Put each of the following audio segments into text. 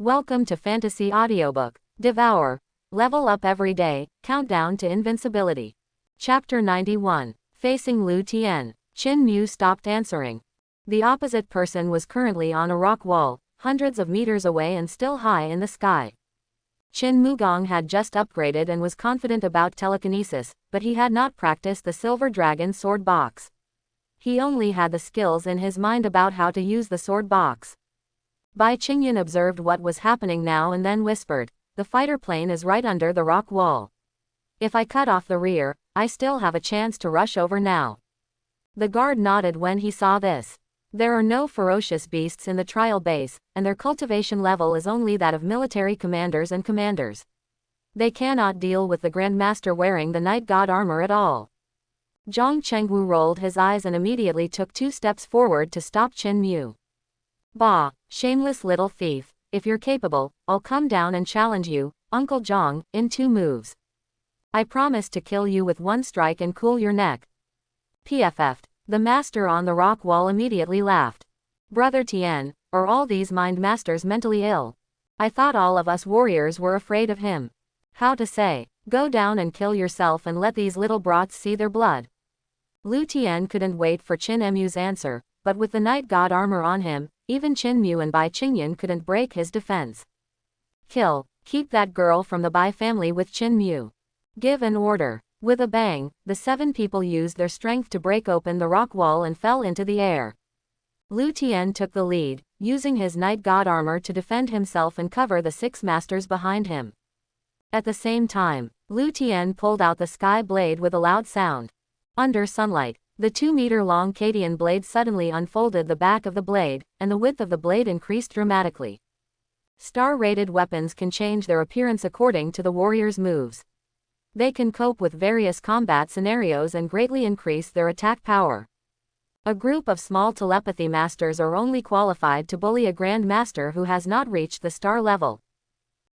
Welcome to Fantasy Audiobook, Devour. Level up every day, countdown to Invincibility. Chapter 91. Facing Lu Tian. Qin Mu stopped answering. The opposite person was currently on a rock wall, hundreds of meters away and still high in the sky. Qin Mugong had just upgraded and was confident about telekinesis, but he had not practiced the Silver Dragon sword box. He only had the skills in his mind about how to use the sword box. Bai Qingyan observed what was happening now and then whispered, "The fighter plane is right under the rock wall. If I cut off the rear, I still have a chance to rush over now." The guard nodded when he saw this. There are no ferocious beasts in the trial base, and their cultivation level is only that of military commanders and commanders. They cannot deal with the Grand Master wearing the Night God armor at all. Zhang Chengwu rolled his eyes and immediately took 2 steps forward to stop Qin Mu. "Bah, shameless little thief, if you're capable, I'll come down and challenge you, Uncle Zhang, in 2 moves. I promise to kill you with 1 strike and cool your neck." PFF'd. The master on the rock wall immediately laughed. "Brother Tian, are all these mind masters mentally ill? I thought all of us warriors were afraid of him. How to say, go down and kill yourself and let these little brats see their blood." Lu Tian couldn't wait for Qin Mu's answer, but with the Night God armor on him, even Qin Mu and Bai Qingyan couldn't break his defense. "Kill, keep that girl from the Bai family with Qin Mu. Give an order." With a bang, the 7 people used their strength to break open the rock wall and fell into the air. Lu Tian took the lead, using his Night God armor to defend himself and cover the 6 masters behind him. At the same time, Lu Tian pulled out the sky blade with a loud sound. Under sunlight, the 2-meter-long Cadian blade suddenly unfolded the back of the blade, and the width of the blade increased dramatically. Star-rated weapons can change their appearance according to the warrior's moves. They can cope with various combat scenarios and greatly increase their attack power. A group of small telepathy masters are only qualified to bully a Grand Master who has not reached the star level.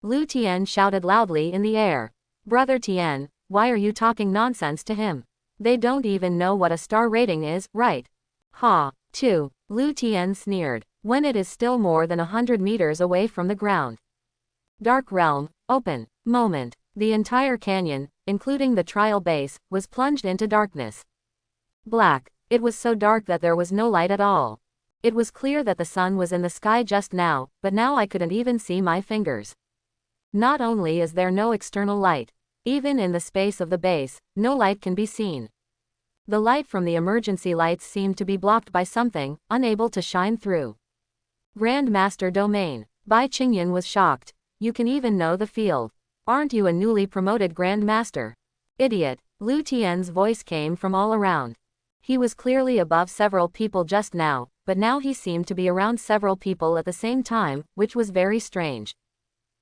Lu Tian shouted loudly in the air. "Brother Tian, why are you talking nonsense to him? They don't even know what a star rating is, right?" "Ha, too," Lu Tian sneered, "when it is still more than 100 meters away from the ground." Dark Realm, open. Moment. The entire canyon, including the trial base, was plunged into darkness. Black. It was so dark that there was no light at all. It was clear that the sun was in the sky just now, but now I couldn't even see my fingers. Not only is there no external light, even in the space of the base, no light can be seen. The light from the emergency lights seemed to be blocked by something, unable to shine through. Grand Master Domain. Bai Qingyan was shocked. "You can even know the field. Aren't you a newly promoted Grand Master?" "Idiot." Lu Tian's voice came from all around. He was clearly above several people just now, but now he seemed to be around several people at the same time, which was very strange.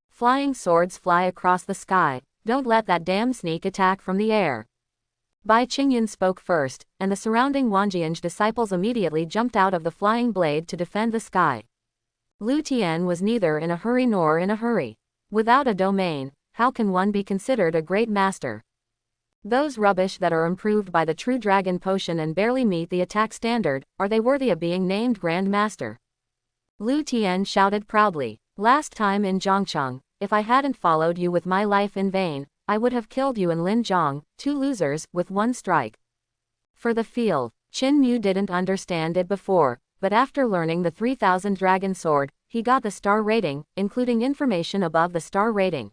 "Flying swords fly across the sky. Don't let that damn sneak attack from the air." Bai Qingyan spoke first, and the surrounding Wanjianj disciples immediately jumped out of the flying blade to defend the sky. Lu Tian was neither in a hurry nor in a hurry. Without a domain, how can one be considered a great master? Those rubbish that are improved by the True Dragon Potion and barely meet the attack standard, are they worthy of being named Grand Master? Lu Tian shouted proudly. "Last time in Zhongcheng, if I hadn't followed you with my life in vain, I would have killed you and Lin Zhang, 2 losers, with 1 strike." For the field, Qin Mu didn't understand it before, but after learning the 3000 Dragon Sword, he got the star rating, including information above the star rating.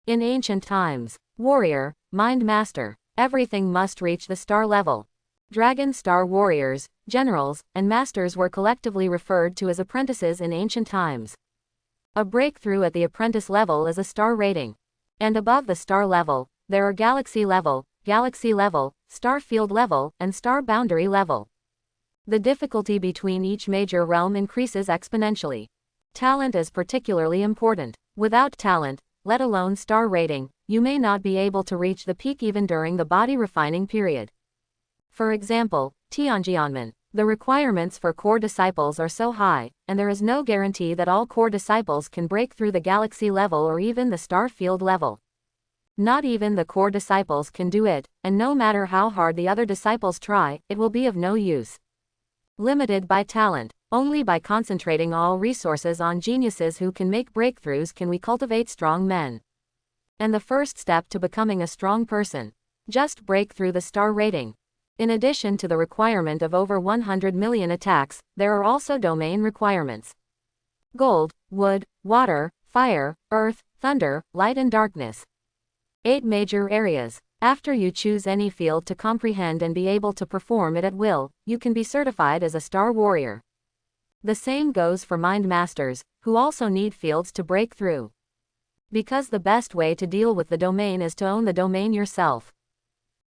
In ancient times, warrior, mind master, everything must reach the star level. Dragon star warriors, generals, and masters were collectively referred to as apprentices in ancient times. A breakthrough at the apprentice level is a star rating. And above the star level, there are galaxy level, star field level, and star boundary level. The difficulty between each major realm increases exponentially. Talent is particularly important. Without talent, let alone star rating, you may not be able to reach the peak even during the body refining period. For example, Tianjianmen, the requirements for core disciples are so high, and there is no guarantee that all core disciples can break through the galaxy level or even the star field level. Not even the core disciples can do it, and no matter how hard the other disciples try, it will be of no use. Limited by talent. Only by concentrating all resources on geniuses who can make breakthroughs can we cultivate strong men. And the first step to becoming a strong person. Just break through the star rating. In addition to the requirement of over 100 million attacks, there are also domain requirements. Gold, wood, water, fire, earth, thunder, light and darkness. 8 major areas. After you choose any field to comprehend and be able to perform it at will, you can be certified as a star warrior. The same goes for mind masters, who also need fields to break through. Because the best way to deal with the domain is to own the domain yourself.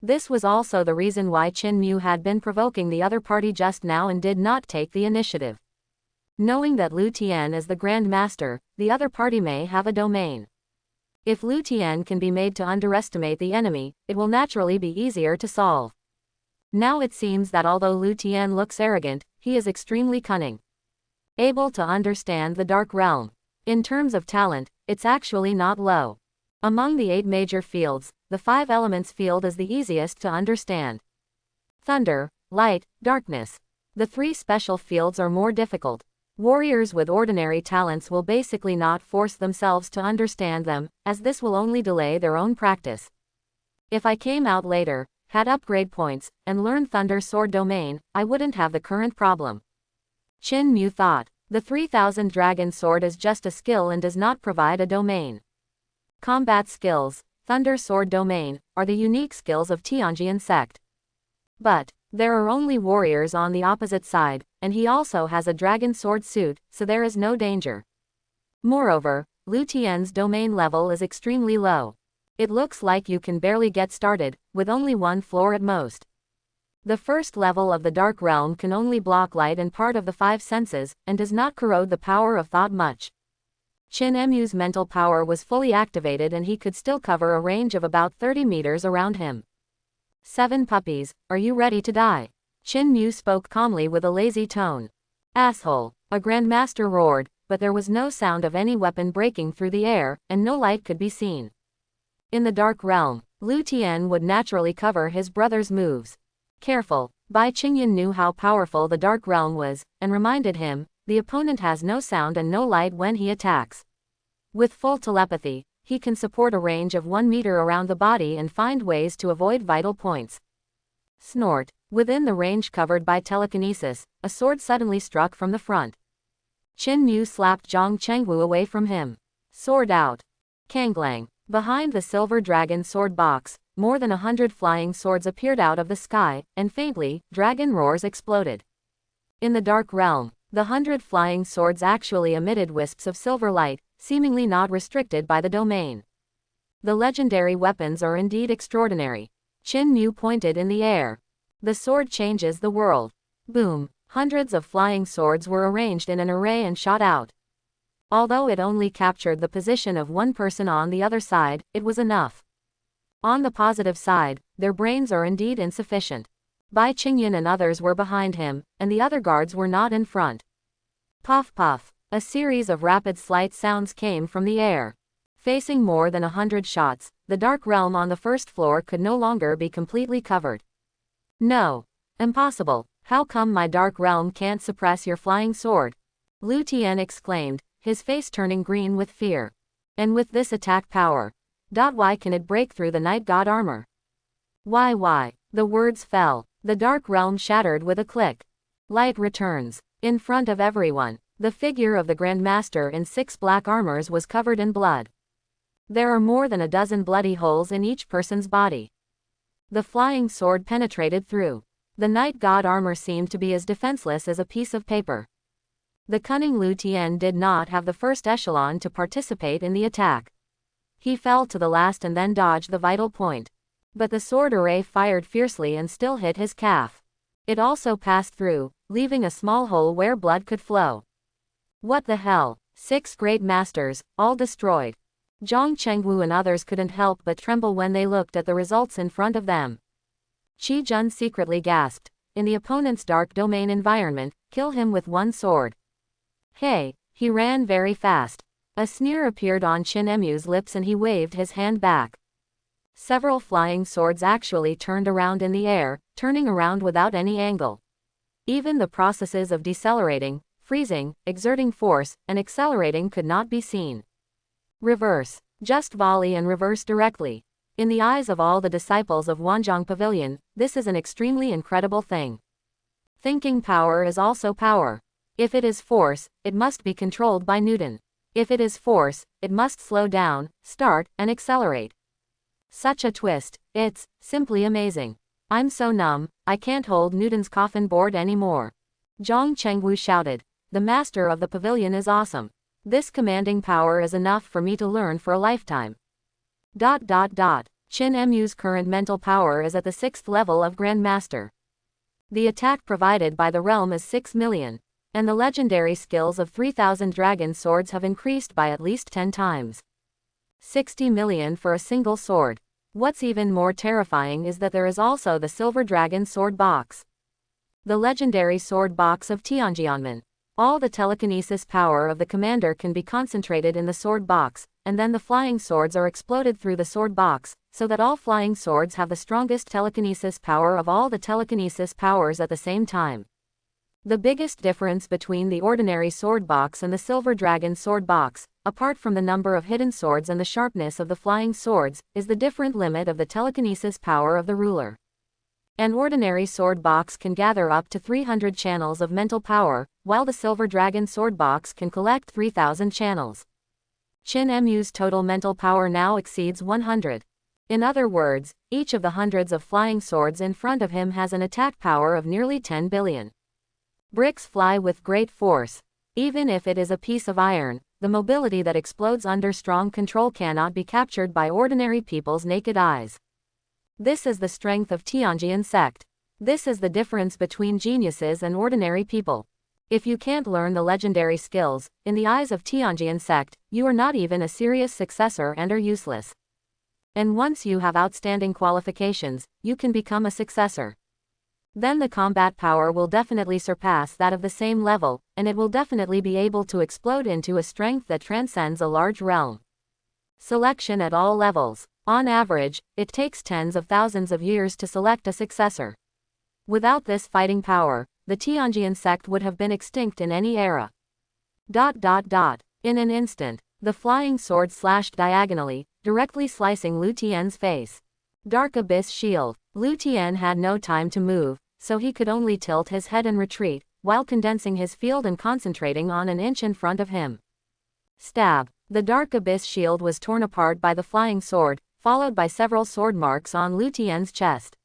This was also the reason why Qin Mu had been provoking the other party just now and did not take the initiative. Knowing that Lu Tian is the Grand Master, the other party may have a domain. If Lu Tian can be made to underestimate the enemy, it will naturally be easier to solve. Now it seems that although Lu Tian looks arrogant, he is extremely cunning. Able to understand the Dark Realm. In terms of talent, it's actually not low. Among the 8 major fields, the 5 elements field is the easiest to understand. Thunder, light, darkness. The 3 special fields are more difficult. Warriors with ordinary talents will basically not force themselves to understand them, as this will only delay their own practice. If I came out later, had upgrade points, and learned Thunder Sword domain, I wouldn't have the current problem. Qin Mu thought. The 3000 Dragon Sword is just a skill and does not provide a domain. Combat skills, Thunder Sword domain, are the unique skills of Tianjian sect. But there are only warriors on the opposite side, and he also has a Dragon Sword suit, so there is no danger. Moreover, Lu Tian's domain level is extremely low. It looks like you can barely get started, with only 1 floor at most. The first level of the Dark Realm can only block light and part of the 5 senses, and does not corrode the power of thought much. Qin Mu's mental power was fully activated and he could still cover a range of about 30 meters around him. 7 puppies, are you ready to die? Qin Mu spoke calmly with a lazy tone. Asshole, a Grandmaster roared, but there was no sound of any weapon breaking through the air, and no light could be seen. In the Dark Realm, Lu Tian would naturally cover his brother's moves. Careful, Bai Qingyan knew how powerful the Dark Realm was, and reminded him, the opponent has no sound and no light when he attacks. With full telepathy, he can support a range of 1 meter around the body and find ways to avoid vital points. Snort. Within the range covered by telekinesis, a sword suddenly struck from the front. Qin Mu slapped Zhang Chengwu away from him. Sword out. Kanglang. Behind the silver dragon sword box, more than 100 flying swords appeared out of the sky, and faintly, dragon roars exploded. In the Dark Realm, the 100 flying swords actually emitted wisps of silver light, seemingly not restricted by the domain. The legendary weapons are indeed extraordinary. Qin Mu pointed in the air. The sword changes the world. Boom. Hundreds of flying swords were arranged in an array and shot out. Although it only captured the position of 1 person on the other side, it was enough. On the positive side, their brains are indeed insufficient. Bai Qingyan and others were behind him, and the other guards were not in front. Puff puff. A series of rapid slight sounds came from the air. Facing more than 100 shots, the Dark Realm on the first floor could no longer be completely covered. No. Impossible. How come my Dark Realm can't suppress your flying sword? Lu Tian exclaimed, his face turning green with fear. And with this attack power, why can it break through the Night God armor? Why? The words fell. The Dark Realm shattered with a click. Light returns. In front of everyone, the figure of the Grandmaster in 6 black armors was covered in blood. There are more than a dozen bloody holes in each person's body. The flying sword penetrated through. The Night God armor seemed to be as defenseless as a piece of paper. The cunning Lu Tian did not have the first echelon to participate in the attack. He fell to the last and then dodged the vital point. But the sword array fired fiercely and still hit his calf. It also passed through, leaving a small hole where blood could flow. What the hell? 6 great masters, all destroyed. Zhang Chengwu and others couldn't help but tremble when they looked at the results in front of them. Qi Jun secretly gasped. In the opponent's dark domain environment, kill him with 1 sword. Hey, he ran very fast. A sneer appeared on Qin Mu's lips and he waved his hand back. Several flying swords actually turned around in the air, turning around without any angle. Even the processes of decelerating, freezing, exerting force, and accelerating could not be seen. Reverse. Just volley and reverse directly. In the eyes of all the disciples of Wanjiang Pavilion, this is an extremely incredible thing. Thinking power is also power. If it is force, it must be controlled by Newton. If it is force, it must slow down, start, and accelerate. Such a twist, it's simply amazing. I'm so numb, I can't hold Newton's coffin board anymore. Zhang Chengwu shouted. The master of the pavilion is awesome. This commanding power is enough for me to learn for a lifetime. Qin Mu's current mental power is at the 6th level of Grand Master. The attack provided by the realm is 6 million, and the legendary skills of 3,000 dragon swords have increased by at least 10 times. 60 million for a single sword. What's even more terrifying is that there is also the Silver Dragon Sword Box. The legendary sword box of Tianjianmen. All the telekinesis power of the commander can be concentrated in the sword box, and then the flying swords are exploded through the sword box, so that all flying swords have the strongest telekinesis power of all the telekinesis powers at the same time. The biggest difference between the ordinary sword box and the Silver Dragon Sword Box, apart from the number of hidden swords and the sharpness of the flying swords, is the different limit of the telekinesis power of the ruler. An ordinary sword box can gather up to 300 channels of mental power, while the Silver Dragon Sword Box can collect 3,000 channels. Qin Mu's total mental power now exceeds 100. In other words, each of the hundreds of flying swords in front of him has an attack power of nearly 10 billion. Bricks fly with great force. Even if it is a piece of iron, the mobility that explodes under strong control cannot be captured by ordinary people's naked eyes. This is the strength of Tianjian sect. This is the difference between geniuses and ordinary people. If you can't learn the legendary skills, in the eyes of Tianjian sect, you are not even a serious successor and are useless. And once you have outstanding qualifications, you can become a successor. Then the combat power will definitely surpass that of the same level, and it will definitely be able to explode into a strength that transcends a large realm. Selection at all levels. On average, it takes tens of thousands of years to select a successor. Without this fighting power, the Tianjian sect would have been extinct in any era. In an instant, the flying sword slashed diagonally, directly slicing Lu Tian's face. Dark Abyss Shield. Lu Tian had no time to move, so he could only tilt his head and retreat, while condensing his field and concentrating on an inch in front of him. Stab. The Dark Abyss Shield was torn apart by the flying sword, followed by several sword marks on Lu Tian's chest.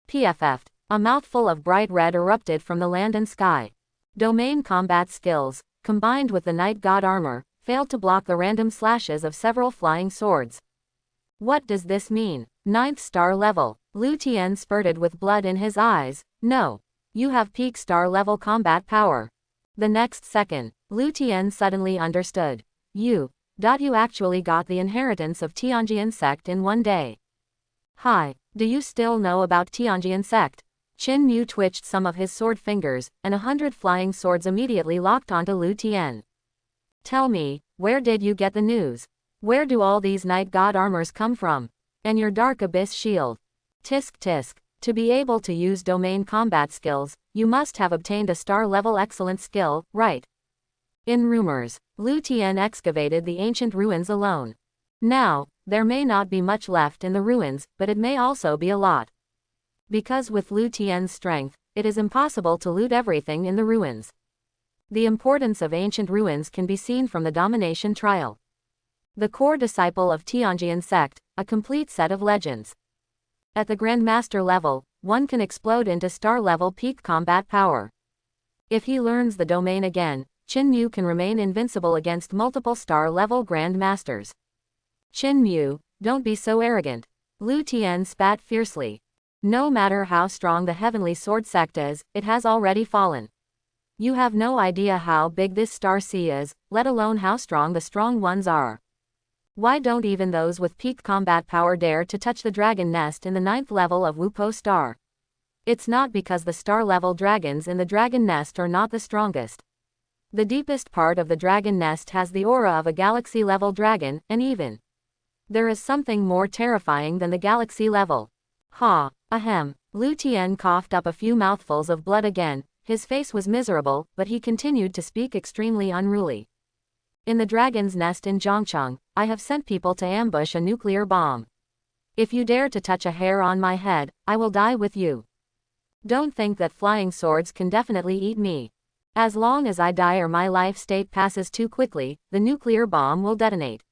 PFF. A mouthful of bright red erupted from the land and sky. Domain combat skills, combined with the Night God armor, failed to block the random slashes of several flying swords. What does this mean? 9th star level. Lu Tian spurted with blood in his eyes. No. You have peak star level combat power. The next second, Lu Tian suddenly understood. You actually got the inheritance of Tianjian sect in one day. Hi, do you still know about Tianjian sect? Qin Mu twitched some of his sword fingers, and 100 flying swords immediately locked onto Lu Tian. Tell me, where did you get the news? Where do all these Night God armors come from? And your Dark Abyss shield? Tisk tisk. To be able to use domain combat skills, you must have obtained a star-level excellent skill, right? In rumors, Lu Tian excavated the ancient ruins alone. Now, there may not be much left in the ruins, but it may also be a lot. Because with Lu Tian's strength, it is impossible to loot everything in the ruins. The importance of ancient ruins can be seen from the domination trial. The core disciple of Tianjian sect, a complete set of legends. At the Grandmaster level, one can explode into star-level peak combat power. If he learns the domain again, Qin Mu can remain invincible against multiple star-level Grandmasters. Qin Mu, don't be so arrogant. Lu Tian spat fiercely. No matter how strong the Heavenly Sword sect is, it has already fallen. You have no idea how big this star sea is, let alone how strong the strong ones are. Why don't even those with peak combat power dare to touch the dragon nest in the 9th level of Wupo Star? It's not because the star-level dragons in the dragon nest are not the strongest. The deepest part of the dragon nest has the aura of a galaxy-level dragon, and even there is something more terrifying than the galaxy level. Ha, ahem. Lu Tian coughed up a few mouthfuls of blood again, His face was miserable, but he continued to speak extremely unruly. In the dragon's nest in Zhongcheng, I have sent people to ambush a nuclear bomb. If you dare to touch a hair on my head, I will die with you. Don't think that flying swords can definitely eat me. As long as I die or my life state passes too quickly, the nuclear bomb will detonate.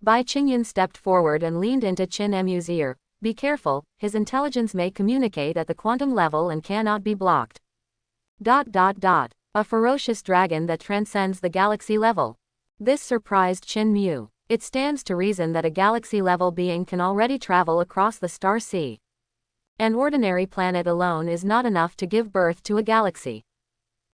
Bai Qingyan stepped forward and leaned into Qin Mu's ear. Be careful, his intelligence may communicate at the quantum level and cannot be blocked. A ferocious dragon that transcends the galaxy level. This surprised Qin Mu. It stands to reason that a galaxy-level being can already travel across the star sea. An ordinary planet alone is not enough to give birth to a galaxy.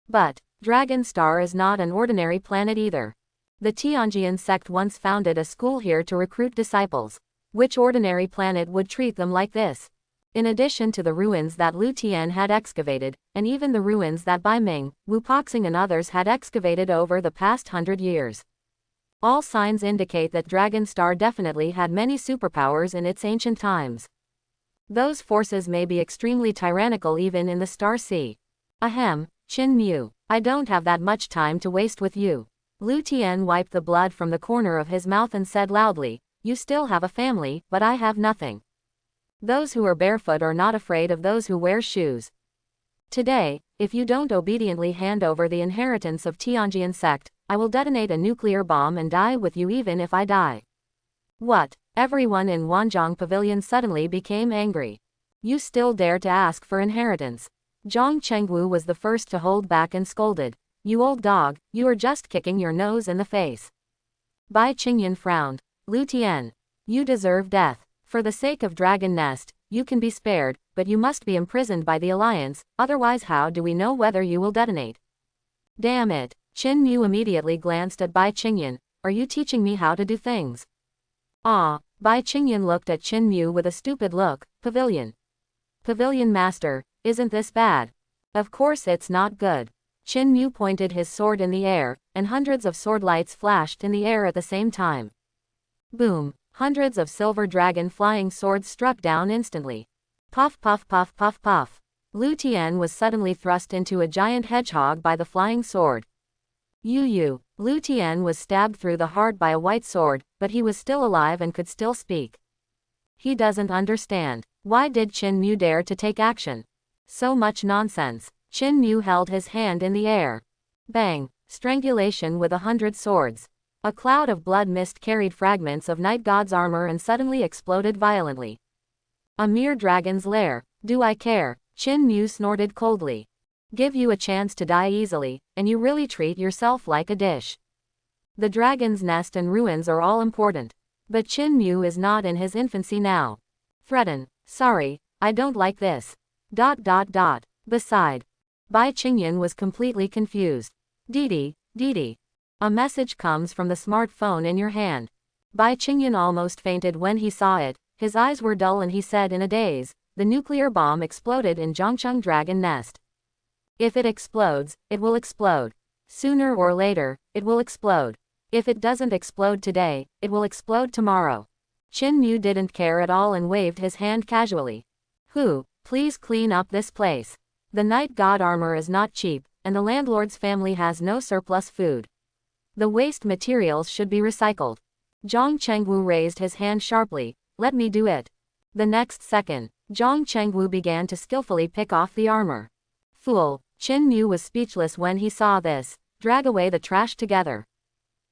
But Dragon Star is not an ordinary planet either. The Tianjian sect once founded a school here to recruit disciples. Which ordinary planet would treat them like this? In addition to the ruins that Lu Tian had excavated, and even the ruins that Bai Ming, Wu Poxing and others had excavated over the past 100 years. All signs indicate that Dragon Star definitely had many superpowers in its ancient times. Those forces may be extremely tyrannical even in the Star Sea. Ahem, Qin Mu, I don't have that much time to waste with you. Lu Tian wiped the blood from the corner of his mouth and said loudly, you still have a family, but I have nothing. Those who are barefoot are not afraid of those who wear shoes. Today, if you don't obediently hand over the inheritance of Tianjian sect, I will detonate a nuclear bomb and die with you even if I die. What? Everyone in Wanzhong Pavilion suddenly became angry. You still dare to ask for inheritance? Zhang Chengwu was the first to hold back and scolded. You old dog, you are just kicking your nose in the face. Bai Qingyan frowned. Lu Tian, you deserve death. For the sake of Dragon Nest, you can be spared, but you must be imprisoned by the Alliance, otherwise how do we know whether you will detonate? Damn it. Qin Mu immediately glanced at Bai Qingyan. Are you teaching me how to do things? Ah, Bai Qingyan looked at Qin Mu with a stupid look. Pavilion. Pavilion Master, isn't this bad? Of course it's not good. Qin Mu pointed his sword in the air, and hundreds of sword lights flashed in the air at the same time. Boom. Hundreds of silver dragon flying swords struck down instantly. Puff puff puff puff puff. Lu Tian was suddenly thrust into a giant hedgehog by the flying sword. Lu Tian was stabbed through the heart by a white sword, but he was still alive and could still speak. He doesn't understand. Why did Qin Mu dare to take action? So much nonsense. Qin Mu held his hand in the air. Bang! Strangulation with 100 swords. A cloud of blood mist carried fragments of Night God's armor and suddenly exploded violently. A mere dragon's lair. Do I care? Qin Mu snorted coldly. Give you a chance to die easily, and you really treat yourself like a dish. The dragon's nest and ruins are all important. But Qin Mu is not in his infancy now. Threaten. Sorry, I don't like this. Beside. Bai Qingyan was completely confused. Didi. A message comes from the smartphone in your hand. Bai Qingyan almost fainted when he saw it. His eyes were dull and he said in a daze, the nuclear bomb exploded in Zhongcheng Dragon Nest. If it explodes, it will explode. Sooner or later, it will explode. If it doesn't explode today, it will explode tomorrow. Qin Mu didn't care at all and waved his hand casually. Please clean up this place. The Night God armor is not cheap, and the landlord's family has no surplus food. The waste materials should be recycled. Zhang Chengwu raised his hand sharply. Let me do it. The next second, Zhang Chengwu began to skillfully pick off the armor. Fool. Qin Mu was speechless when he saw this. Drag away the trash together.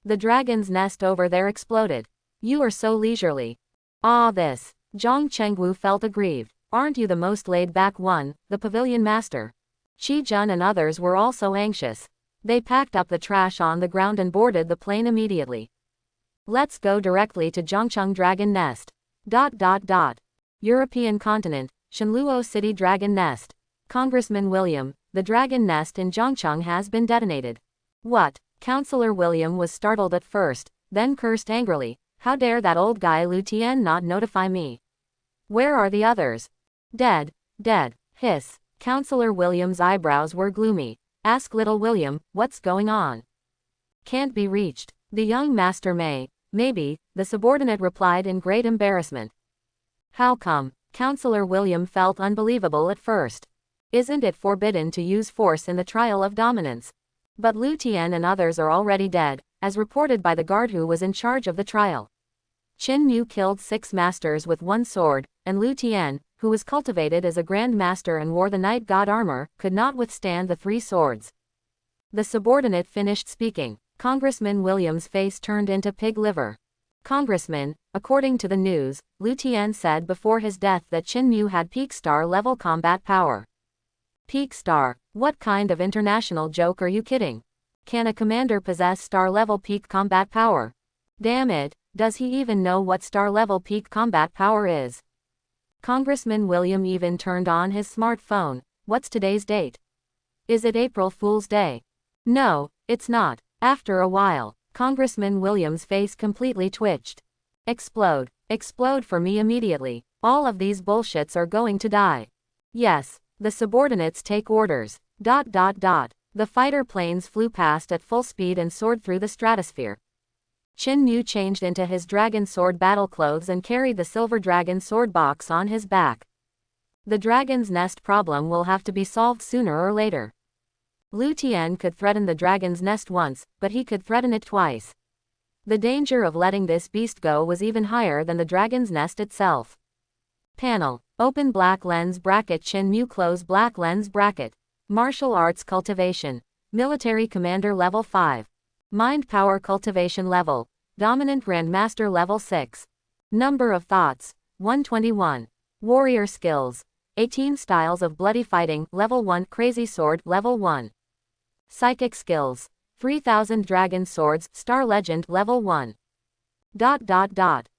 The dragon's nest over there exploded. You are so leisurely. This. Zhang Chengwu felt aggrieved. Aren't you the most laid-back one, the pavilion master? Qi Jun and others were also anxious. They packed up the trash on the ground and boarded the plane immediately. Let's go directly to Zhongcheng Dragon Nest. European continent, Shenluo City Dragon Nest. Congressman William, the Dragon Nest in Zhongcheng has been detonated. What? Councillor William was startled at first, then cursed angrily. How dare that old guy Lu Tian not notify me? Where are the others? Dead. Hiss. Councillor William's eyebrows were gloomy. Ask little William, what's going on? Can't be reached. The young master maybe, the subordinate replied in great embarrassment. How come? Councillor William felt unbelievable at first. Isn't it forbidden to use force in the trial of dominance? But Lu Tian and others are already dead, as reported by the guard who was in charge of the trial. Qin Mu killed 6 masters with 1 sword, and Lu Tian, who was cultivated as a grand master and wore the night god armor, could not withstand the 3 swords. The subordinate finished speaking. Congressman William's face turned into pig liver. Congressman, according to the news, Lu Tian said before his death that Qin Mu had peak star level combat power. Peak star? What kind of international joke are you kidding? Can a commander possess star level peak combat power? Damn it, does he even know what star level peak combat power is? Congressman William even turned on his smartphone. What's today's date? Is it April Fool's Day? No, it's not. After a while, Congressman William's face completely twitched. Explode. Explode for me immediately. All of these bullshits are going to die. Yes, the subordinates take orders. ... The fighter planes flew past at full speed and soared through the stratosphere. Qin Mu changed into his dragon sword battle clothes and carried the silver dragon sword box on his back. The dragon's nest problem will have to be solved sooner or later. Lu Tian could threaten the dragon's nest once, but he could threaten it twice. The danger of letting this beast go was even higher than the dragon's nest itself. Panel. Open black lens bracket. Qin Mu close black lens bracket. Martial arts cultivation. Military commander level 5. Mind power cultivation level. Dominant grandmaster level 6. Number of thoughts. 121. Warrior skills. 18 styles of bloody fighting level 1. Crazy sword level 1. Psychic skills. 3000 dragon swords star legend level 1.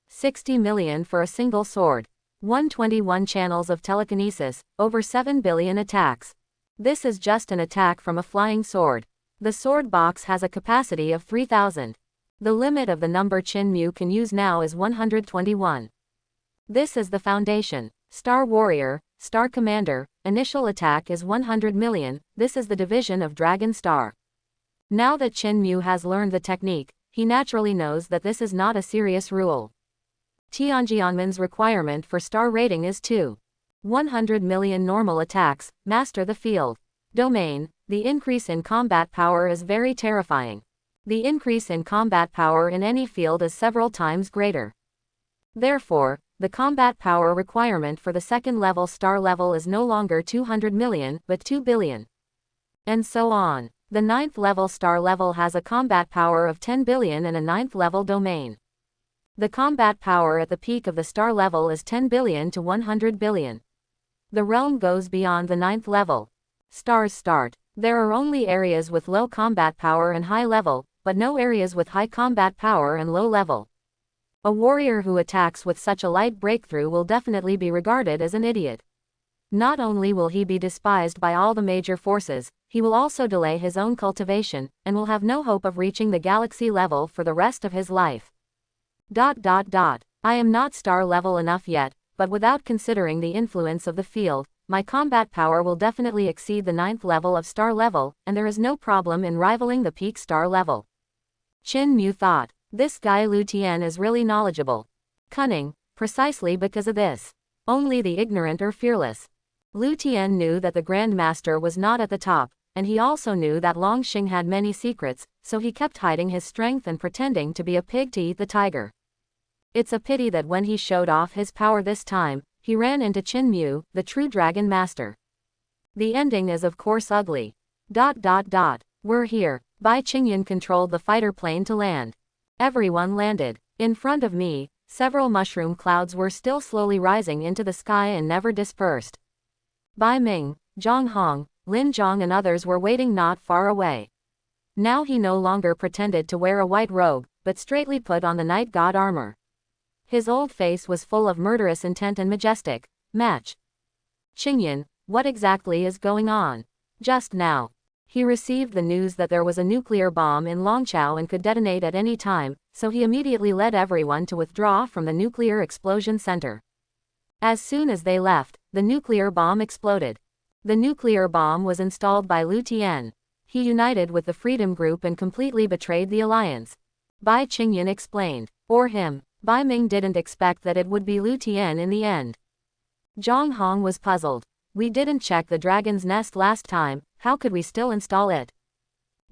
60 million for a single sword. 121 channels of telekinesis, over 7 billion attacks. This is just an attack from a flying sword. The sword box has a capacity of 3000. The limit of the number Qin Mu can use now is 121. This is the foundation. Star Warrior, Star Commander, initial attack is 100 million, this is the division of Dragon Star. Now that Qin Mu has learned the technique, he naturally knows that this is not a serious rule. Tianjianmen's requirement for star rating is 2. 100 million normal attacks, master the field. Domain, the increase in combat power is very terrifying. The increase in combat power in any field is several times greater. Therefore, the combat power requirement for the second level star level is no longer 200 million, but 2 billion. And so on. The 9th level star level has a combat power of 10 billion and a 9th level domain. The combat power at the peak of the star level is 10 billion to 100 billion. The realm goes beyond the 9th level. Stars start. There are only areas with low combat power and high level, but no areas with high combat power and low level. A warrior who attacks with such a light breakthrough will definitely be regarded as an idiot. Not only will he be despised by all the major forces, he will also delay his own cultivation, and will have no hope of reaching the galaxy level for the rest of his life. I am not star level enough yet, but without considering the influence of the field, my combat power will definitely exceed the 9th level of star level, and there is no problem in rivaling the peak star level. Qin Mu thought, this guy Lu Tian is really knowledgeable. Cunning, precisely because of this. Only the ignorant are fearless. Lu Tian knew that the Grand Master was not at the top, and he also knew that Longxing had many secrets, so he kept hiding his strength and pretending to be a pig to eat the tiger. It's a pity that when he showed off his power this time, he ran into Qin Mu, the true Dragon Master. The ending is of course ugly. We're here. Bai Qingyan controlled the fighter plane to land. Everyone landed. In front of me, several mushroom clouds were still slowly rising into the sky and never dispersed. Bai Ming, Zhang Hong, Lin Zhang and others were waiting not far away. Now he no longer pretended to wear a white robe, but straightly put on the night god armor. His old face was full of murderous intent and majestic. Match. Qingyan, what exactly is going on? Just now. He received the news that there was a nuclear bomb in Longchao and could detonate at any time, so he immediately led everyone to withdraw from the nuclear explosion center. As soon as they left, the nuclear bomb exploded. The nuclear bomb was installed by Lu Tian. He united with the Freedom Group and completely betrayed the alliance. Bai Qingyan explained. Or him. Bai Ming didn't expect that it would be Lu Tian in the end. Zhang Hong was puzzled. We didn't check the dragon's nest last time, how could we still install it?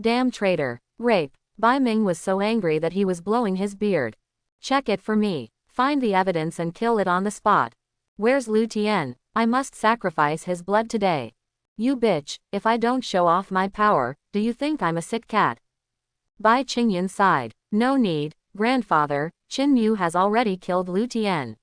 Damn traitor. Rape. Bai Ming was so angry that he was blowing his beard. Check it for me. Find the evidence and kill it on the spot. Where's Lu Tian? I must sacrifice his blood today. You bitch, if I don't show off my power, do you think I'm a sick cat? Bai Qingyan sighed. No need, grandfather, Qin Mu has already killed Lu Tian.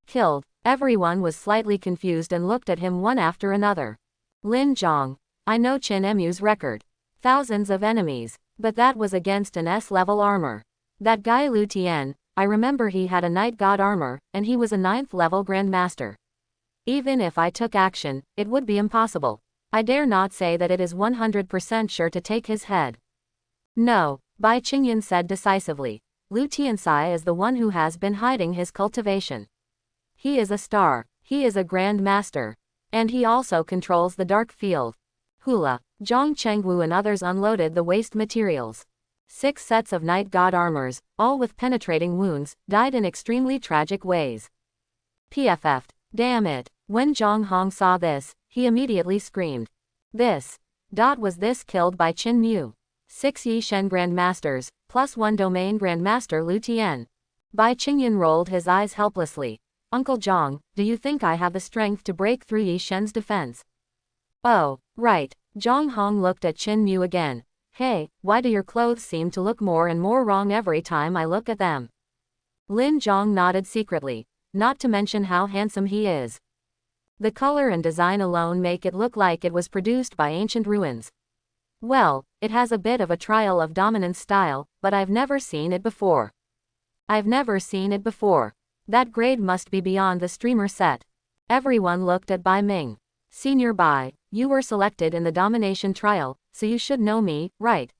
Killed? Everyone was slightly confused and looked at him one after another. Lin Zhong. I know Qin Mu's record. Thousands of enemies, but that was against an S-level armor. That guy Lu Tian, I remember he had a Night God armor, and he was a 9th level Grandmaster. Even if I took action, it would be impossible. I dare not say that it is 100% sure to take his head. No, Bai Qingyan said decisively. Lu Tiansai is the one who has been hiding his cultivation. He is a star, he is a Grand Master. And he also controls the dark field. Hula, Zhang Chengwu and others unloaded the waste materials. 6 sets of Night God armors, all with penetrating wounds, died in extremely tragic ways. PFF'd. Damn it. When Zhang Hong saw this, he immediately screamed. This. Was this killed by Qin Mu? 6 Yi Shen Grandmasters, plus 1 Domain Grandmaster Lu Tian. Bai Qingyan rolled his eyes helplessly. Uncle Zhang, do you think I have the strength to break through Yi Shen's defense? Oh, right. Zhang Hong looked at Qin Mu again. Hey, why do your clothes seem to look more and more wrong every time I look at them? Lin Zhong nodded secretly. Not to mention how handsome he is. The color and design alone make it look like it was produced by ancient ruins. Well, it has a bit of a trial of dominance style, but I've never seen it before. I've never seen it before. That grade must be beyond the streamer set. Everyone looked at Bai Ming. Senior Bai, you were selected in the domination trial, so you should know me, right?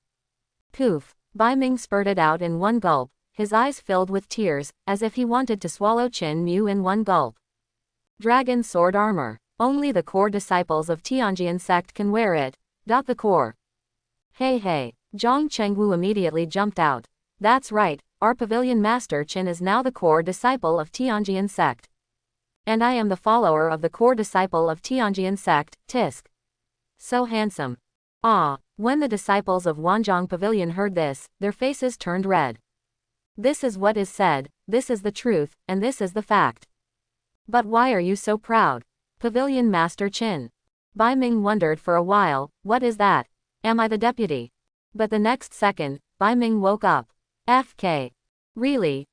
Poof. Bai Ming spurted out in one gulp, his eyes filled with tears, as if he wanted to swallow Qin Mu in one gulp. Dragon sword armor. Only the core disciples of Tianjian sect can wear it. The core. Hey, Zhang Chengwu immediately jumped out. That's right, our pavilion master Qin is now the core disciple of Tianjian sect. And I am the follower of the core disciple of Tianjian sect, Tisk. So handsome. Ah, when the disciples of Wanzhong Pavilion heard this, their faces turned red. This is what is said, this is the truth, and this is the fact. But why are you so proud? Pavilion Master Qin. Bai Ming wondered for a while, what is that? Am I the deputy? But the next second, Bai Ming woke up. FK. Really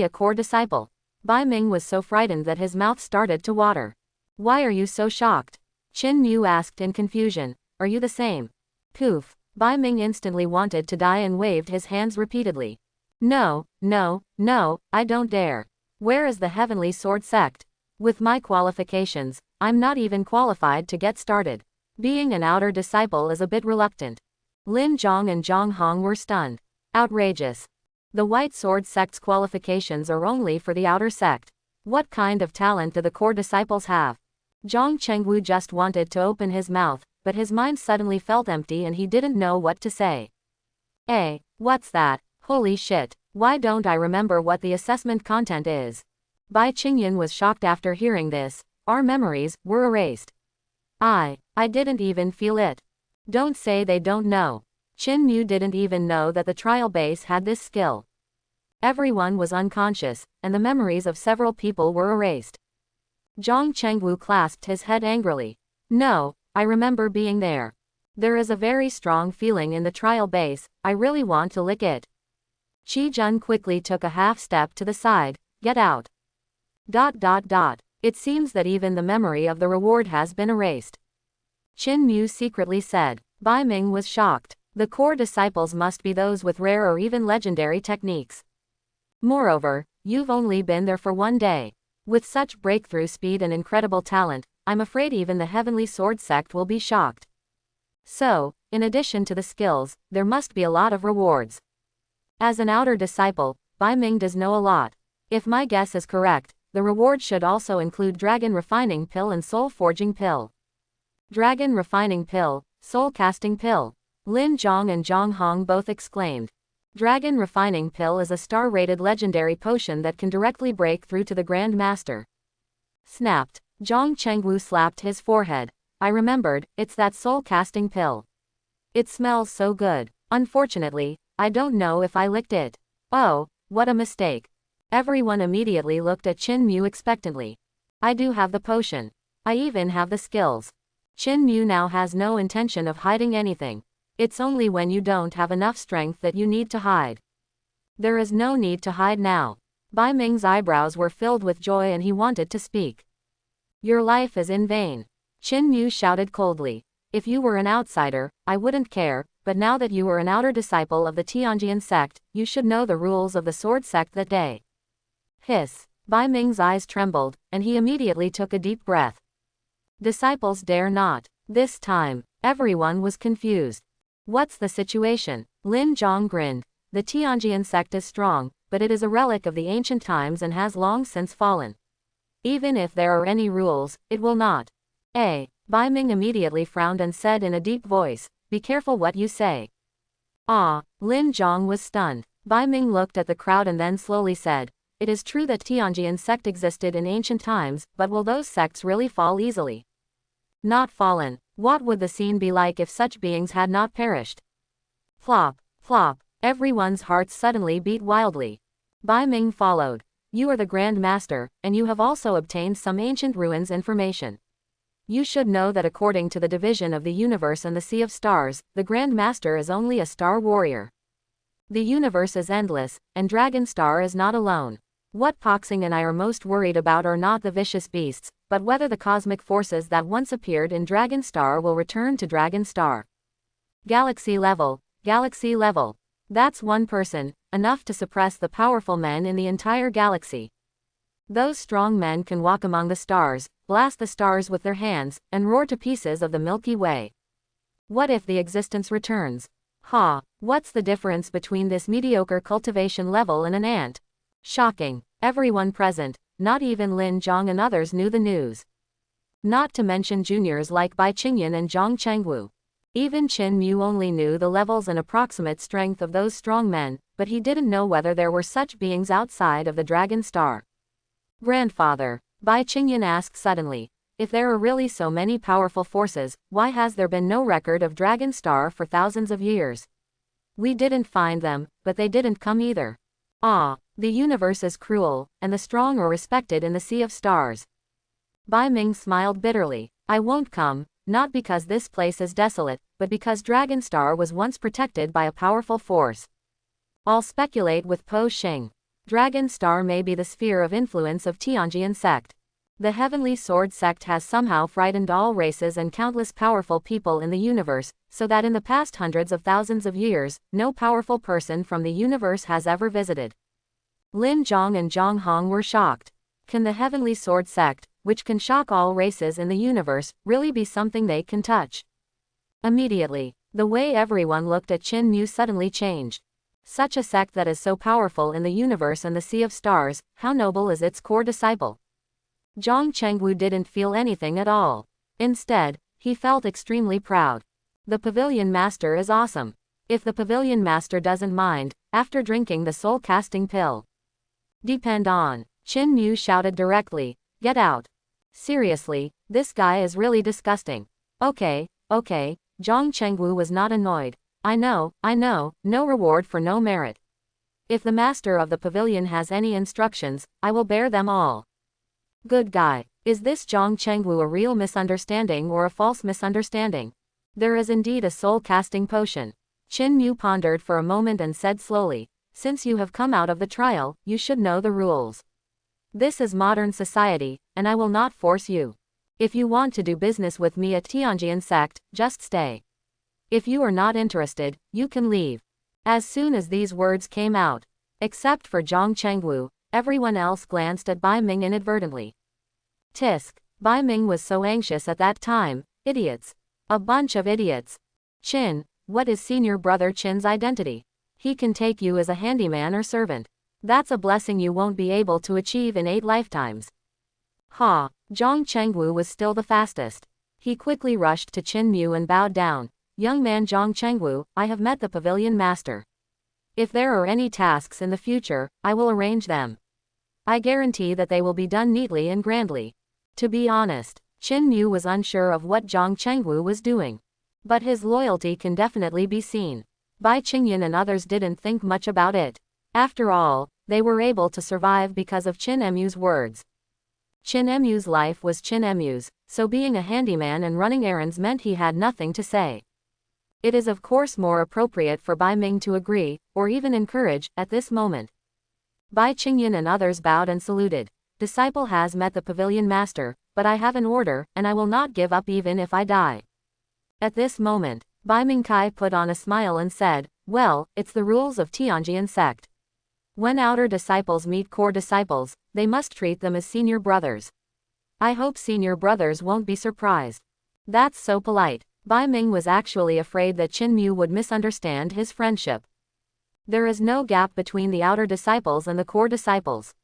a core disciple? Bai Ming was so frightened that his mouth started to water. Why are you so shocked? Qin Mu asked in confusion. Are you the same? Poof. Bai Ming instantly wanted to die and waved his hands repeatedly. No, I don't dare. Where is the Heavenly Sword Sect? With my qualifications, I'm not even qualified to get started. Being an outer disciple is a bit reluctant. Lin Zhong and Zhang Hong were stunned. Outrageous. The White Sword Sect's qualifications are only for the outer sect. What kind of talent do the core disciples have? Zhang Chengwu just wanted to open his mouth, but his mind suddenly felt empty and he didn't know what to say. What's that? Holy shit, why don't I remember what the assessment content is? Bai Qingyan was shocked after hearing this. Our memories were erased. I didn't even feel it. Don't say they don't know. Qin Mu didn't even know that the trial base had this skill. Everyone was unconscious, and the memories of several people were erased. Zhang Chengwu clasped his head angrily. No, I remember being there. There is a very strong feeling in the trial base, I really want to lick it. Qi Jun quickly took a half step to the side. Get out. It seems that even the memory of the reward has been erased. Qin Mu secretly said. Bai Ming was shocked. The core disciples must be those with rare or even legendary techniques. Moreover, you've only been there for 1 day. With such breakthrough speed and incredible talent, I'm afraid even the Heavenly Sword Sect will be shocked. So, in addition to the skills, there must be a lot of rewards. As an outer disciple, Bai Ming does know a lot. If my guess is correct, the reward should also include Dragon Refining Pill and Soul Forging Pill. Dragon Refining Pill, Soul Casting Pill. Lin Zhong and Zhang Hong both exclaimed. Dragon Refining Pill is a star-rated legendary potion that can directly break through to the Grand Master. Snapped. Zhang Chengwu slapped his forehead. I remembered, it's that soul-casting pill. It smells so good. Unfortunately, I don't know if I licked it. Oh, what a mistake. Everyone immediately looked at Qin Mu expectantly. I do have the potion. I even have the skills. Qin Mu now has no intention of hiding anything. It's only when you don't have enough strength that you need to hide. There is no need to hide now. Bai Ming's eyebrows were filled with joy and he wanted to speak. Your life is in vain. Qin Mu shouted coldly. If you were an outsider, I wouldn't care, but now that you are an outer disciple of the Tianjian sect, you should know the rules of the sword sect that day. Hiss. Bai Ming's eyes trembled, and he immediately took a deep breath. Disciples dare not. This time, everyone was confused. What's the situation? Lin Zhang grinned. The Tianjian sect is strong, but it is a relic of the ancient times and has long since fallen. Even if there are any rules, it will not. Bai Ming immediately frowned and said in a deep voice, be careful what you say. Lin Zhang was stunned. Bai Ming looked at the crowd and then slowly said, it is true that Tianjian sect existed in ancient times, but will those sects really fall easily? Not fallen. What would the scene be like if such beings had not perished? Plop, plop, everyone's hearts suddenly beat wildly. Bai Ming followed. You are the Grand Master, and you have also obtained some ancient ruins information. You should know that according to the division of the universe and the Sea of Stars, the Grand Master is only a star warrior. The universe is endless, and Dragon Star is not alone. What Poxing and I are most worried about are not the vicious beasts, but whether the cosmic forces that once appeared in Dragon Star will return to Dragon Star. Galaxy level. That's one person, enough to suppress the powerful men in the entire galaxy. Those strong men can walk among the stars, blast the stars with their hands, and roar to pieces of the Milky Way. What if the existence returns? What's the difference between this mediocre cultivation level and an ant? Shocking. Everyone present, not even Lin Zhang and others knew the news. Not to mention juniors like Bai Qingyan and Zhang Chengwu. Even Qin Mu only knew the levels and approximate strength of those strong men, but he didn't know whether there were such beings outside of the Dragon Star. Grandfather, Bai Qingyan asked suddenly, if there are really so many powerful forces, why has there been no record of Dragon Star for thousands of years? We didn't find them, but they didn't come either. The universe is cruel, and the strong are respected in the Sea of Stars. Bai Ming smiled bitterly. I won't come, not because this place is desolate, but because Dragon Star was once protected by a powerful force. I'll speculate with Po Xing. Dragon Star may be the sphere of influence of Tianjian sect. The Heavenly Sword sect has somehow frightened all races and countless powerful people in the universe, so that in the past hundreds of thousands of years, no powerful person from the universe has ever visited. Lin Zhang and Zhang Hong were shocked. Can the Heavenly Sword sect, which can shock all races in the universe, really be something they can touch? Immediately, the way everyone looked at Qin Mu suddenly changed. Such a sect that is so powerful in the universe and the Sea of Stars, how noble is its core disciple? Zhang Chengwu didn't feel anything at all. Instead, he felt extremely proud. The Pavilion Master is awesome. If the Pavilion Master doesn't mind, after drinking the soul-casting pill. Depend on. Qin Mu shouted directly. Get out. Seriously, this guy is really disgusting. Okay, Zhang Chengwu was not annoyed. I know, no reward for no merit. If the master of the pavilion has any instructions, I will bear them all. Good guy. Is this Zhang Chengwu a real misunderstanding or a false misunderstanding? There is indeed a soul-casting potion. Qin Mu pondered for a moment and said slowly, since you have come out of the trial, you should know the rules. This is modern society, and I will not force you. If you want to do business with me at Tianjian sect, just stay. If you are not interested, you can leave. As soon as these words came out, except for Zhang Chengwu, everyone else glanced at Bai Ming inadvertently. Tisk. Bai Ming was so anxious at that time. Idiots. A bunch of idiots. Qin, what is senior brother Qin's identity? He can take you as a handyman or servant. That's a blessing you won't be able to achieve in 8 lifetimes. Zhang Chengwu was still the fastest. He quickly rushed to Qin Mu and bowed down. Young man Zhang Chengwu, I have met the pavilion master. If there are any tasks in the future, I will arrange them. I guarantee that they will be done neatly and grandly. To be honest, Qin Mu was unsure of what Zhang Chengwu was doing. But his loyalty can definitely be seen. Bai Qingyan and others didn't think much about it. After all, they were able to survive because of Qin Emu's words. Qin Emu's life was Qin Emu's, so being a handyman and running errands meant he had nothing to say. It is of course more appropriate for Bai Ming to agree, or even encourage, at this moment. Bai Qingyan and others bowed and saluted. Disciple has met the pavilion master, but I have an order, and I will not give up even if I die. At this moment, Bai Mingkai put on a smile and said, well, it's the rules of Tianjian sect. When outer disciples meet core disciples, they must treat them as senior brothers. I hope senior brothers won't be surprised. That's so polite. Bai Ming was actually afraid that Qin Mu would misunderstand his friendship. There is no gap between the outer disciples and the core disciples.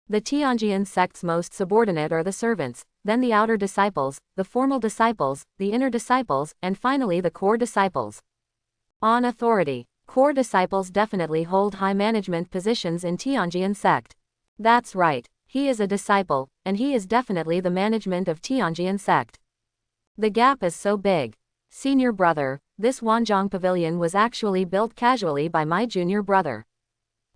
The Tianjian sect's most subordinate are the servants, then the outer disciples, the formal disciples, the inner disciples, and finally the core disciples. On authority, core disciples definitely hold high management positions in Tianjian sect. That's right, he is a disciple, and he is definitely the management of Tianjian sect. The gap is so big. Senior brother, this Wanzhong pavilion was actually built casually by my junior brother.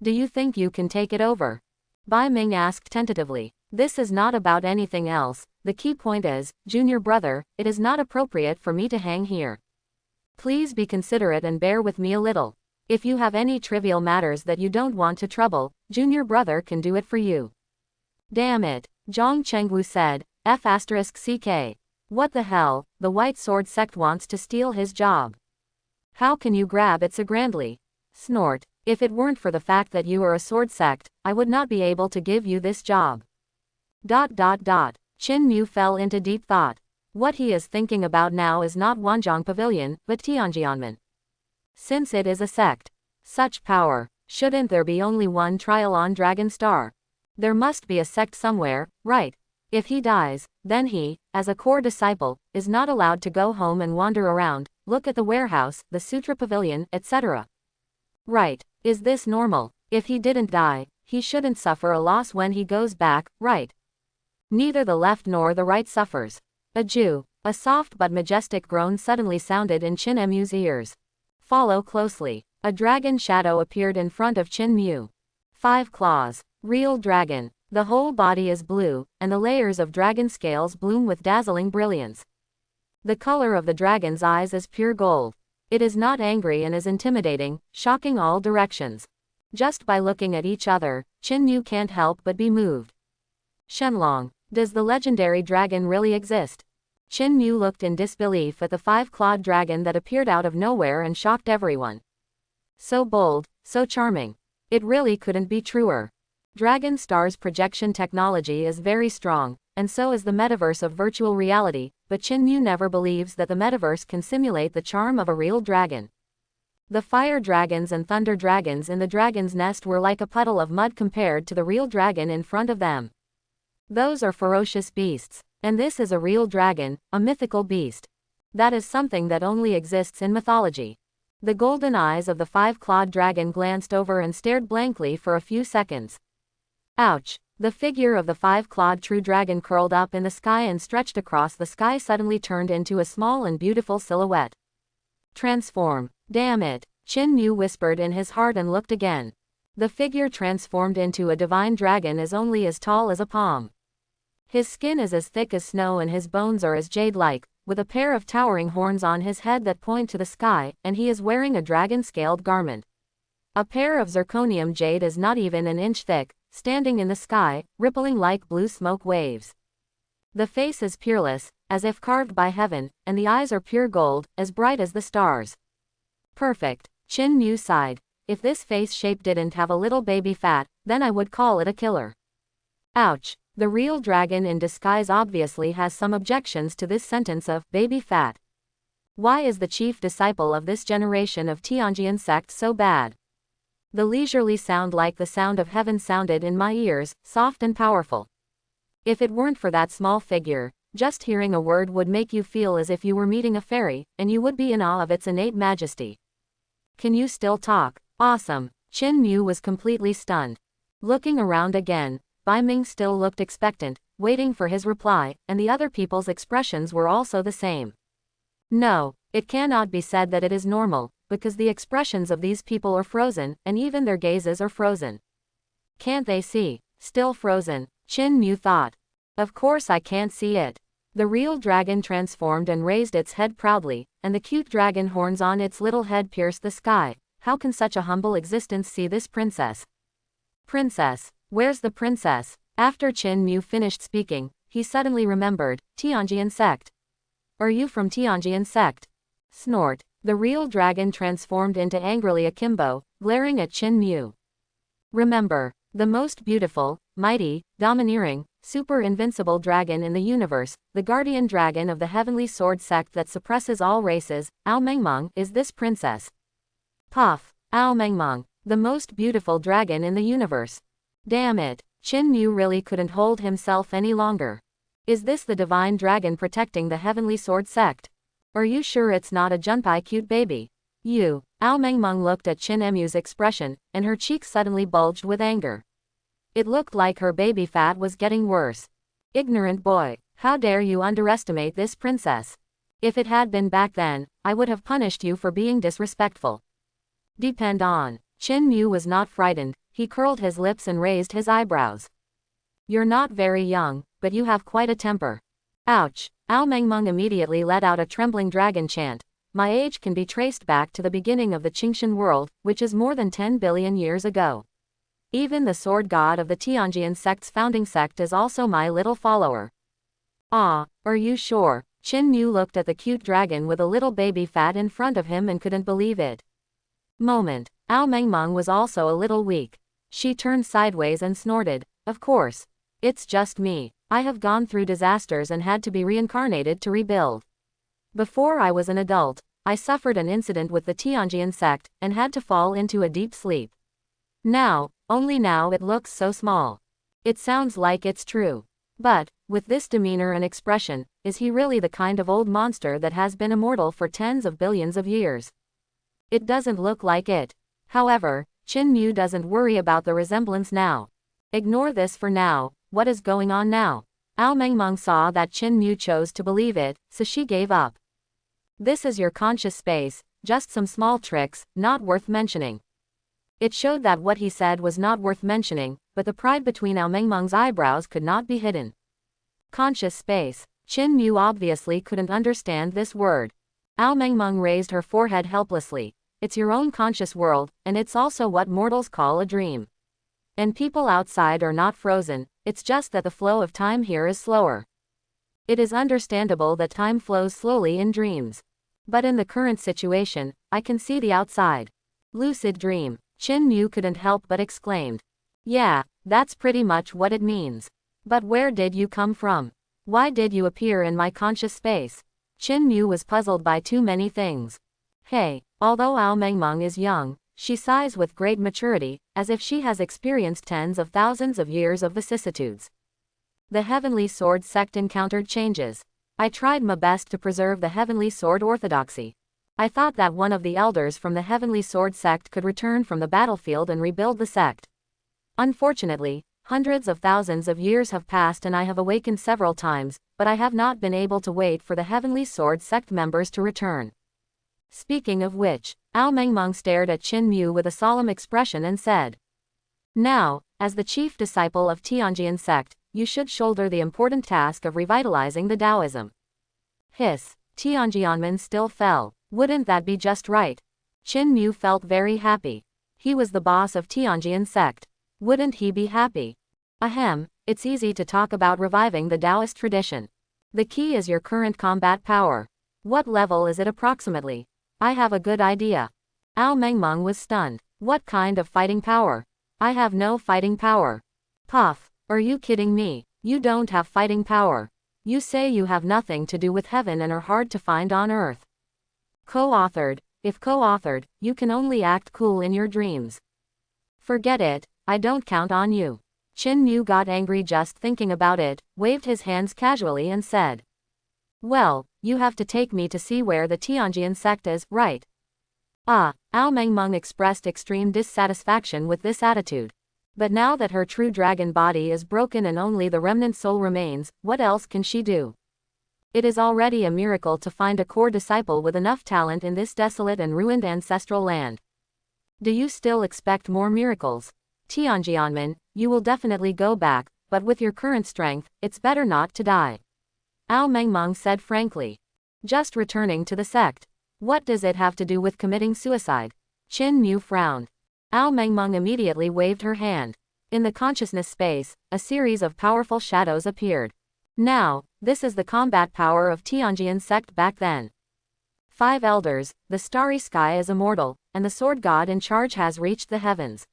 Do you think you can take it over? Bai Ming asked tentatively. This is not about anything else, the key point is, junior brother, it is not appropriate for me to hang here. Please be considerate and bear with me a little. If you have any trivial matters that you don't want to trouble, junior brother can do it for you. Damn it, Zhang Chengwu said, F***ck. What the hell, the White Sword sect wants to steal his job. How can you grab it so grandly? Snort, if it weren't for the fact that you are a sword sect, I would not be able to give you this job. Qin Mu fell into deep thought. What he is thinking about now is not Wanzhong Pavilion, but Tianjianmen. Since it is a sect. Such power, shouldn't there be only one trial on Dragon Star? There must be a sect somewhere, right? If he dies, then he, as a core disciple, is not allowed to go home and wander around, look at the warehouse, the Sutra Pavilion, etc. Right, is this normal? If he didn't die, he shouldn't suffer a loss when he goes back, right? Neither the left nor the right suffers. A Jew, a soft but majestic groan suddenly sounded in Qin Emu's ears. Follow closely. A dragon shadow appeared in front of Qin Mu. 5 claws. Real dragon. The whole body is blue, and the layers of dragon scales bloom with dazzling brilliance. The color of the dragon's eyes is pure gold. It is not angry and is intimidating, shocking all directions. Just by looking at each other, Qin Mu can't help but be moved. Shenlong, does the legendary dragon really exist? Qin Mu looked in disbelief at the 5-clawed dragon that appeared out of nowhere and shocked everyone. So bold, so charming. It really couldn't be truer. Dragon Star's projection technology is very strong, and so is the metaverse of virtual reality, but Qin Mu never believes that the metaverse can simulate the charm of a real dragon. The fire dragons and thunder dragons in the dragon's nest were like a puddle of mud compared to the real dragon in front of them. Those are ferocious beasts, and this is a real dragon, a mythical beast. That is something that only exists in mythology. The golden eyes of the 5-clawed dragon glanced over and stared blankly for a few seconds. Ouch! The figure of the 5-clawed true dragon curled up in the sky and stretched across the sky suddenly turned into a small and beautiful silhouette. Transform. Damn it! Qin Mu whispered in his heart and looked again. The figure transformed into a divine dragon is only as tall as a palm. His skin is as thick as snow and his bones are as jade-like, with a pair of towering horns on his head that point to the sky, and he is wearing a dragon-scaled garment. A pair of zirconium jade is not even an inch thick, standing in the sky, rippling like blue smoke waves. The face is peerless, as if carved by heaven, and the eyes are pure gold, as bright as the stars. Perfect, Qin Mu sighed. If this face shape didn't have a little baby fat, then I would call it a killer. Ouch, the real dragon in disguise obviously has some objections to this sentence of baby fat. Why is the chief disciple of this generation of Tianjian sect so bad? The leisurely sound like the sound of heaven sounded in my ears, soft and powerful. If it weren't for that small figure, just hearing a word would make you feel as if you were meeting a fairy, and you would be in awe of its innate majesty. Can you still talk? Awesome. Qin Mu was completely stunned. Looking around again, Bai Ming still looked expectant, waiting for his reply, and the other people's expressions were also the same. No, it cannot be said that it is normal, because the expressions of these people are frozen, and even their gazes are frozen. Can't they see? Still frozen, Chin Mu thought. Of course I can't see it. The real dragon transformed and raised its head proudly, and the cute dragon horns on its little head pierced the sky. How can such a humble existence see this princess? Princess, where's the princess? After Chin Mu finished speaking, he suddenly remembered, Tianjian sect. Are you from Tianjian sect? Snort. The real dragon transformed into angrily akimbo, glaring at Chin Mu. Remember, the most beautiful, mighty, domineering, super invincible dragon in the universe, the guardian dragon of the heavenly sword sect that suppresses all races, Ao Mengmeng, is this princess. Puff. Ao Mengmeng, the most beautiful dragon in the universe. Damn it, Chin Mu really couldn't hold himself any longer. Is this the divine dragon protecting the heavenly sword sect? Are you sure it's not a Junpai cute baby? You. Ao Mengmeng looked at Chin Mu's expression, and her cheeks suddenly bulged with anger. It looked like her baby fat was getting worse. Ignorant boy, how dare you underestimate this princess? If it had been back then, I would have punished you for being disrespectful. Depend on. Chin Mu was not frightened, he curled his lips and raised his eyebrows. You're not very young, but you have quite a temper. Ouch. Ao Mengmeng immediately let out a trembling dragon chant. My age can be traced back to the beginning of the Qingxian world, which is more than 10 billion years ago. Even the sword god of the Tianjian sect's founding sect is also my little follower. Ah, are you sure? Chin Mu looked at the cute dragon with a little baby fat in front of him and couldn't believe it. Moment. Ao Mengmeng was also a little weak. She turned sideways and snorted. Of course. It's just me. I have gone through disasters and had to be reincarnated to rebuild. Before I was an adult, I suffered an incident with the Tianjian sect, and had to fall into a deep sleep. Now, only now it looks so small. It sounds like it's true. But, with this demeanor and expression, is he really the kind of old monster that has been immortal for tens of billions of years? It doesn't look like it. However, Chin Mu doesn't worry about the resemblance now. Ignore this for now. What is going on now? Ao Mengmeng saw that Chin Mu chose to believe it, so she gave up. This is your conscious space, just some small tricks, not worth mentioning. It showed that what he said was not worth mentioning, but the pride between Ao Mengmeng's eyebrows could not be hidden. Conscious space. Chin Mu obviously couldn't understand this word. Ao Mengmeng raised her forehead helplessly. It's your own conscious world, and it's also what mortals call a dream. And people outside are not frozen, it's just that the flow of time here is slower. It is understandable that time flows slowly in dreams. But in the current situation, I can see the outside. Lucid dream. Chin Mu couldn't help but exclaimed. Yeah, that's pretty much what it means. But where did you come from? Why did you appear in my conscious space? Chin Mu was puzzled by too many things. Hey, although Ao Mengmeng is young, she sighs with great maturity, as if she has experienced tens of thousands of years of vicissitudes. The Heavenly Sword sect encountered changes. I tried my best to preserve the Heavenly Sword orthodoxy. I thought that one of the elders from the Heavenly Sword sect could return from the battlefield and rebuild the sect. Unfortunately, hundreds of thousands of years have passed and I have awakened several times, but I have not been able to wait for the Heavenly Sword sect members to return. Speaking of which, Ao Mengmeng stared at Chin Mu with a solemn expression and said, Now, as the chief disciple of Tianjian sect, you should shoulder the important task of revitalizing the Taoism. Hiss. Tianjianmen still fell. Wouldn't that be just right? Chin Mu felt very happy. He was the boss of Tianjian sect. Wouldn't he be happy? Ahem, it's easy to talk about reviving the Taoist tradition. The key is your current combat power. What level is it approximately? I have a good idea. Ao Mengmeng was stunned. What kind of fighting power? I have no fighting power. Puff, are you kidding me? You don't have fighting power. You say you have nothing to do with heaven and are hard to find on earth. Co-authored. If co-authored, you can only act cool in your dreams. Forget it, I don't count on you. Chin Mu got angry just thinking about it, waved his hands casually and said. Well, you have to take me to see where the Tianjian sect is, right? Ao Mengmeng expressed extreme dissatisfaction with this attitude. But now that her true dragon body is broken and only the remnant soul remains, what else can she do? It is already a miracle to find a core disciple with enough talent in this desolate and ruined ancestral land. Do you still expect more miracles? Tianjianmen, you will definitely go back, but with your current strength, it's better not to die. Ao Mengmeng said frankly. Just returning to the sect. What does it have to do with committing suicide? Qin Mu frowned. Ao Mengmeng immediately waved her hand. In the consciousness space, a series of powerful shadows appeared. Now, this is the combat power of Tianjian sect back then. 5 elders, the starry sky is immortal, and the sword god in charge has reached the heavens.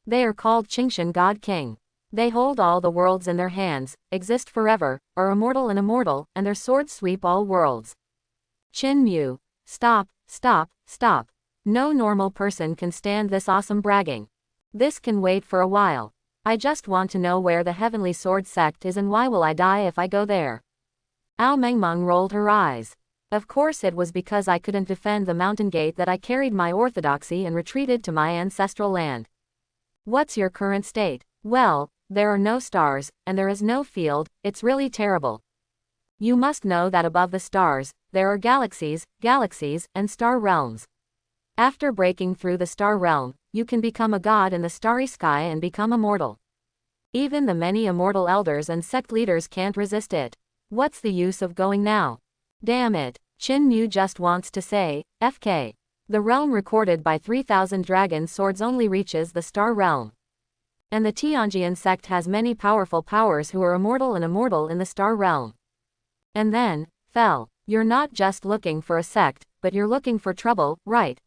They are called Qingshan God King. They hold all the worlds in their hands, exist forever, are immortal and their swords sweep all worlds. Qin Mu. Stop, stop, stop. No normal person can stand this awesome bragging. This can wait for a while. I just want to know where the Heavenly Sword sect is and why will I die if I go there. Ao Mengmeng rolled her eyes. Of course it was because I couldn't defend the mountain gate that I carried my orthodoxy and retreated to my ancestral land. What's your current state? Well, there are no stars, and there is no field, it's really terrible. You must know that above the stars, there are galaxies, and star realms. After breaking through the star realm, you can become a god in the starry sky and become immortal. Even the many immortal elders and sect leaders can't resist it. What's the use of going now? Damn it, Qin Mu just wants to say, FK. The realm recorded by 3,000 dragon swords only reaches the star realm. And the Tianjian sect has many powerful powers who are immortal in the star realm. And then, fell. You're not just looking for a sect, but you're looking for trouble, right?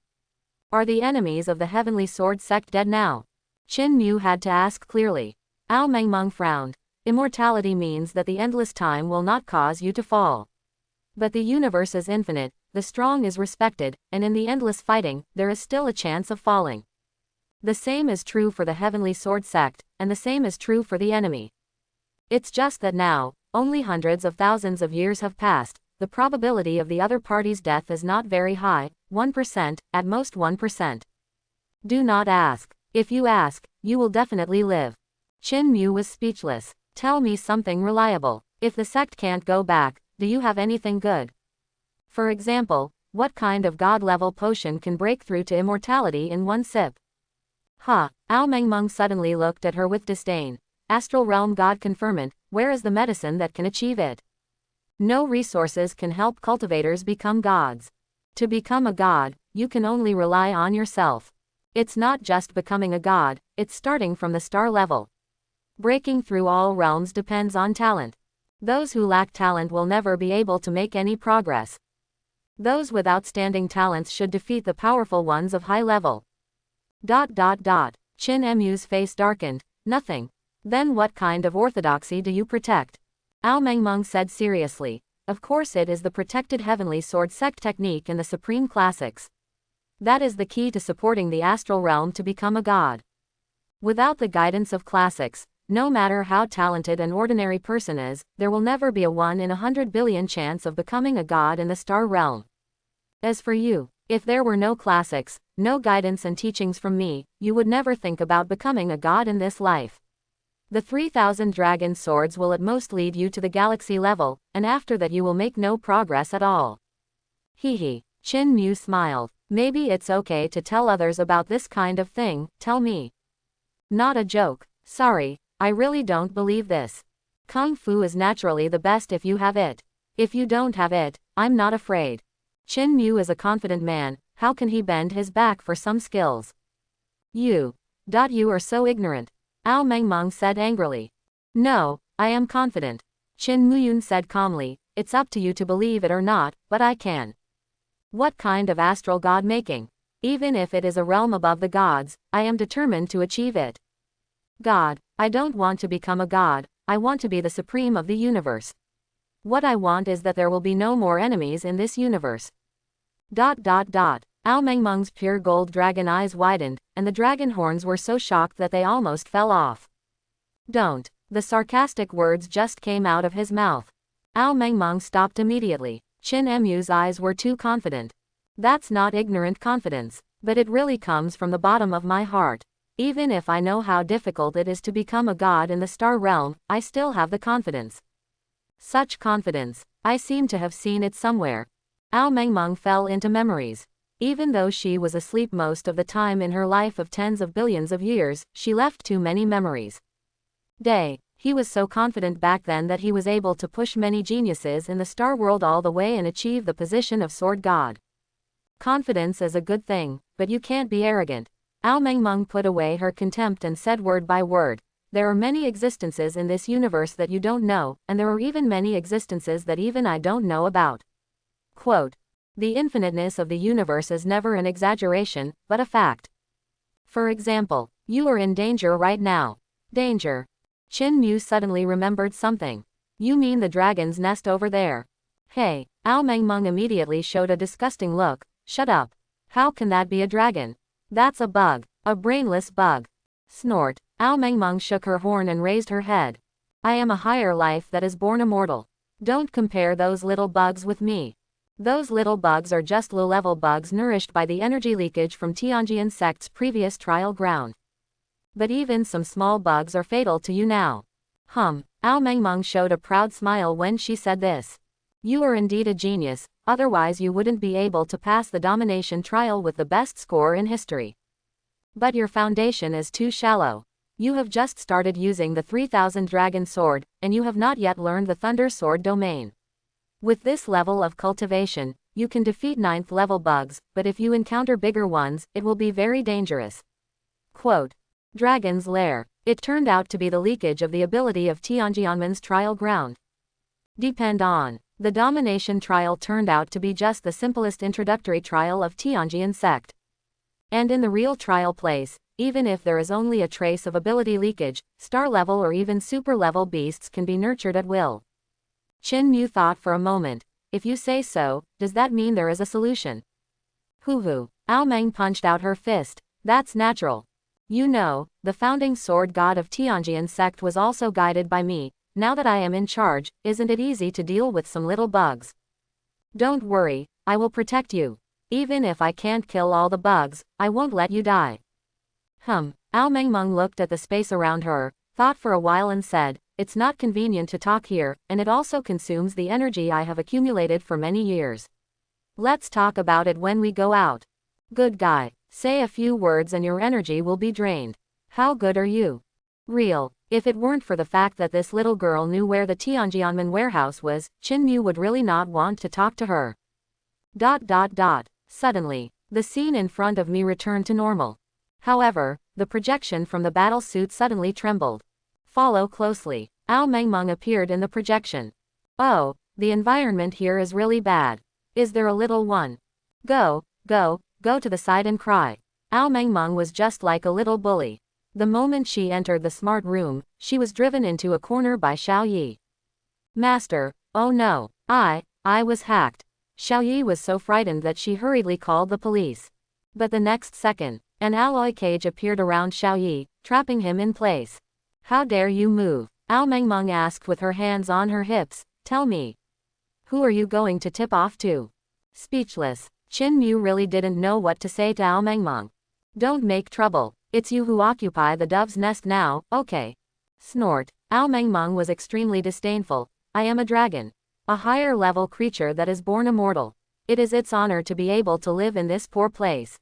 Are the enemies of the Heavenly Sword sect dead now? Qin Mu had to ask clearly. Ao Mengmeng frowned. Immortality means that the endless time will not cause you to fall. But the universe is infinite, the strong is respected, and in the endless fighting, there is still a chance of falling. The same is true for the Heavenly Sword sect, and the same is true for the enemy. It's just that now, only hundreds of thousands of years have passed, the probability of the other party's death is not very high, 1%, at most 1%. Do not ask. If you ask, you will definitely live. Qin Mu was speechless. Tell me something reliable. If the sect can't go back, do you have anything good? For example, what kind of god-level potion can break through to immortality in one sip? Ha! Ao Mengmeng suddenly looked at her with disdain. Astral realm god conferment, where is the medicine that can achieve it? No resources can help cultivators become gods. To become a god, you can only rely on yourself. It's not just becoming a god, it's starting from the star level. Breaking through all realms depends on talent. Those who lack talent will never be able to make any progress. Those with outstanding talents should defeat the powerful ones of high level. ... Qin Mu's face darkened. Nothing. Then what kind of orthodoxy do you protect? Ao Mengmeng said seriously. Of course it is the protected Heavenly Sword sect technique in the Supreme Classics. That is the key to supporting the astral realm to become a god. Without the guidance of classics, no matter how talented an ordinary person is, there will never be a 1 in 100 billion chance of becoming a god in the star realm. As for you, if there were no classics, no guidance and teachings from me, you would never think about becoming a god in this life. The 3,000 dragon swords will at most lead you to the galaxy level, and after that you will make no progress at all. Hee. Qin Mu smiled. Maybe it's okay to tell others about this kind of thing, tell me. Not a joke. Sorry, I really don't believe this. Kung Fu is naturally the best if you have it. If you don't have it, I'm not afraid. Qin Mu is a confident man, how can he bend his back for some skills? You are so ignorant. Ao Mengmeng said angrily. No, I am confident. Qin Muyun said calmly, it's up to you to believe it or not, but I can. What kind of astral god making? Even if it is a realm above the gods, I am determined to achieve it. God, I don't want to become a god, I want to be the supreme of the universe. What I want is that there will be no more enemies in this universe. ... Ao Mengmeng's pure gold dragon eyes widened, and the dragon horns were so shocked that they almost fell off. Don't. The sarcastic words just came out of his mouth. Ao Mengmeng stopped immediately. Qin Mu's eyes were too confident. That's not ignorant confidence, but it really comes from the bottom of my heart. Even if I know how difficult it is to become a god in the star realm, I still have the confidence. Such confidence. I seem to have seen it somewhere. Ao Mengmeng fell into memories. Even though she was asleep most of the time in her life of tens of billions of years, she left too many memories. He was so confident back then that he was able to push many geniuses in the star world all the way and achieve the position of sword god. Confidence is a good thing, but you can't be arrogant. Ao Mengmeng put away her contempt and said word by word, there are many existences in this universe that you don't know, and there are even many existences that even I don't know about. Quote, the infiniteness of the universe is never an exaggeration, but a fact. For example, you are in danger right now. Danger. Qin Mu suddenly remembered something. You mean the dragon's nest over there? Hey, Ao Mengmeng immediately showed a disgusting look. Shut up. How can that be a dragon? That's a bug. A brainless bug. Snort. Ao Mengmeng shook her horn and raised her head. I am a higher life that is born immortal. Don't compare those little bugs with me. Those little bugs are just low-level bugs nourished by the energy leakage from Tianjian sect's previous trial ground. But even some small bugs are fatal to you now. Ao Mengmeng showed a proud smile when she said this. You are indeed a genius, otherwise you wouldn't be able to pass the domination trial with the best score in history. But your foundation is too shallow. You have just started using the 3000 Dragon Sword, and you have not yet learned the Thunder Sword domain. With this level of cultivation, you can defeat 9th level bugs, but if you encounter bigger ones, it will be very dangerous. Quote, Dragon's Lair. It turned out to be the leakage of the ability of Tianjianmen's trial ground. Depend on. The domination trial turned out to be just the simplest introductory trial of Tianjian sect. And in the real trial place, even if there is only a trace of ability leakage, star level or even super level beasts can be nurtured at will. Qin Mu thought for a moment. If you say so, does that mean there is a solution? Hoo. Ao Meng punched out her fist. That's natural. You know, the founding sword god of Tianjian sect was also guided by me. Now that I am in charge, isn't it easy to deal with some little bugs? Don't worry, I will protect you. Even if I can't kill all the bugs, I won't let you die. Ao Mengmeng looked at the space around her, thought for a while and said, it's not convenient to talk here, and it also consumes the energy I have accumulated for many years. Let's talk about it when we go out. Good guy. Say a few words and your energy will be drained. How good are you? Real. If it weren't for the fact that this little girl knew where the Tianjianmen warehouse was, Qin Mu would really not want to talk to her. Suddenly, the scene in front of me returned to normal. However, the projection from the battle suit suddenly trembled. Follow closely. Ao Mengmeng appeared in the projection. Oh, the environment here is really bad. Is there a little one? Go to the side and cry. Ao Mengmeng was just like a little bully. The moment she entered the smart room, she was driven into a corner by Xiao Yi. Master, oh no, I was hacked. Xiao Yi was so frightened that she hurriedly called the police. But the next second, an alloy cage appeared around Xiao Yi, trapping him in place. How dare you move? Ao Mengmeng asked with her hands on her hips. Tell me. Who are you going to tip off to? Speechless, Qin Mu really didn't know what to say to Ao Mengmeng. Don't make trouble. It's you who occupy the dove's nest now, okay? Snort. Ao Mengmeng was extremely disdainful. I am a dragon. A higher level creature that is born immortal. It is its honor to be able to live in this poor place.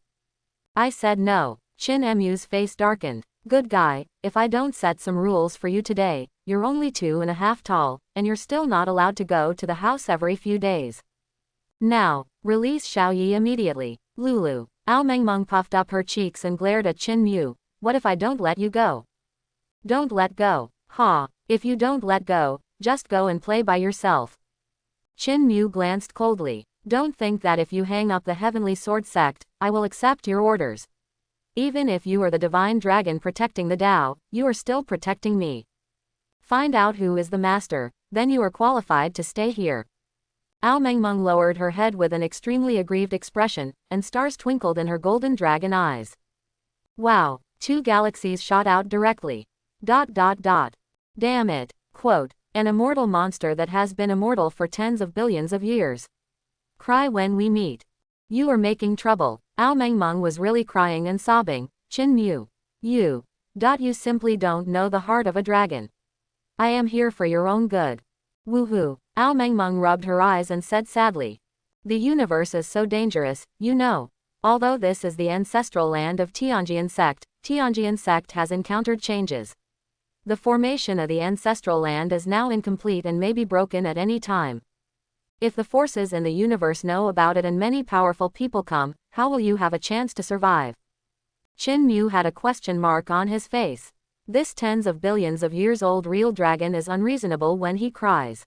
I said no. Qin Mu's face darkened. Good guy, if I don't set some rules for you today, you're only 2.5 tall, and you're still not allowed to go to the house every few days. Now, release Xiao Yi immediately. Lulu. Ao Mengmeng puffed up her cheeks and glared at Qin Mu. What if I don't let you go? Don't let go. Ha, if you don't let go, just go and play by yourself. Qin Mu glanced coldly. Don't think that if you hang up the Heavenly Sword sect, I will accept your orders. Even if you are the divine dragon protecting the Tao, you are still protecting me. Find out who is the master, then you are qualified to stay here. Ao Mengmeng lowered her head with an extremely aggrieved expression, and stars twinkled in her golden dragon eyes. Wow, 2 galaxies shot out directly. Damn it. Quote, an immortal monster that has been immortal for tens of billions of years. Cry when we meet. You are making trouble. Ao Mengmeng was really crying and sobbing. Qin Mu. You simply don't know the heart of a dragon. I am here for your own good. Woohoo. Ao Mengmeng rubbed her eyes and said sadly. The universe is so dangerous, you know. Although this is the ancestral land of Tianjian sect has encountered changes. The formation of the ancestral land is now incomplete and may be broken at any time. If the forces in the universe know about it and many powerful people come, how will you have a chance to survive? Qin Mu had a question mark on his face. This tens of billions of years old real dragon is unreasonable when he cries.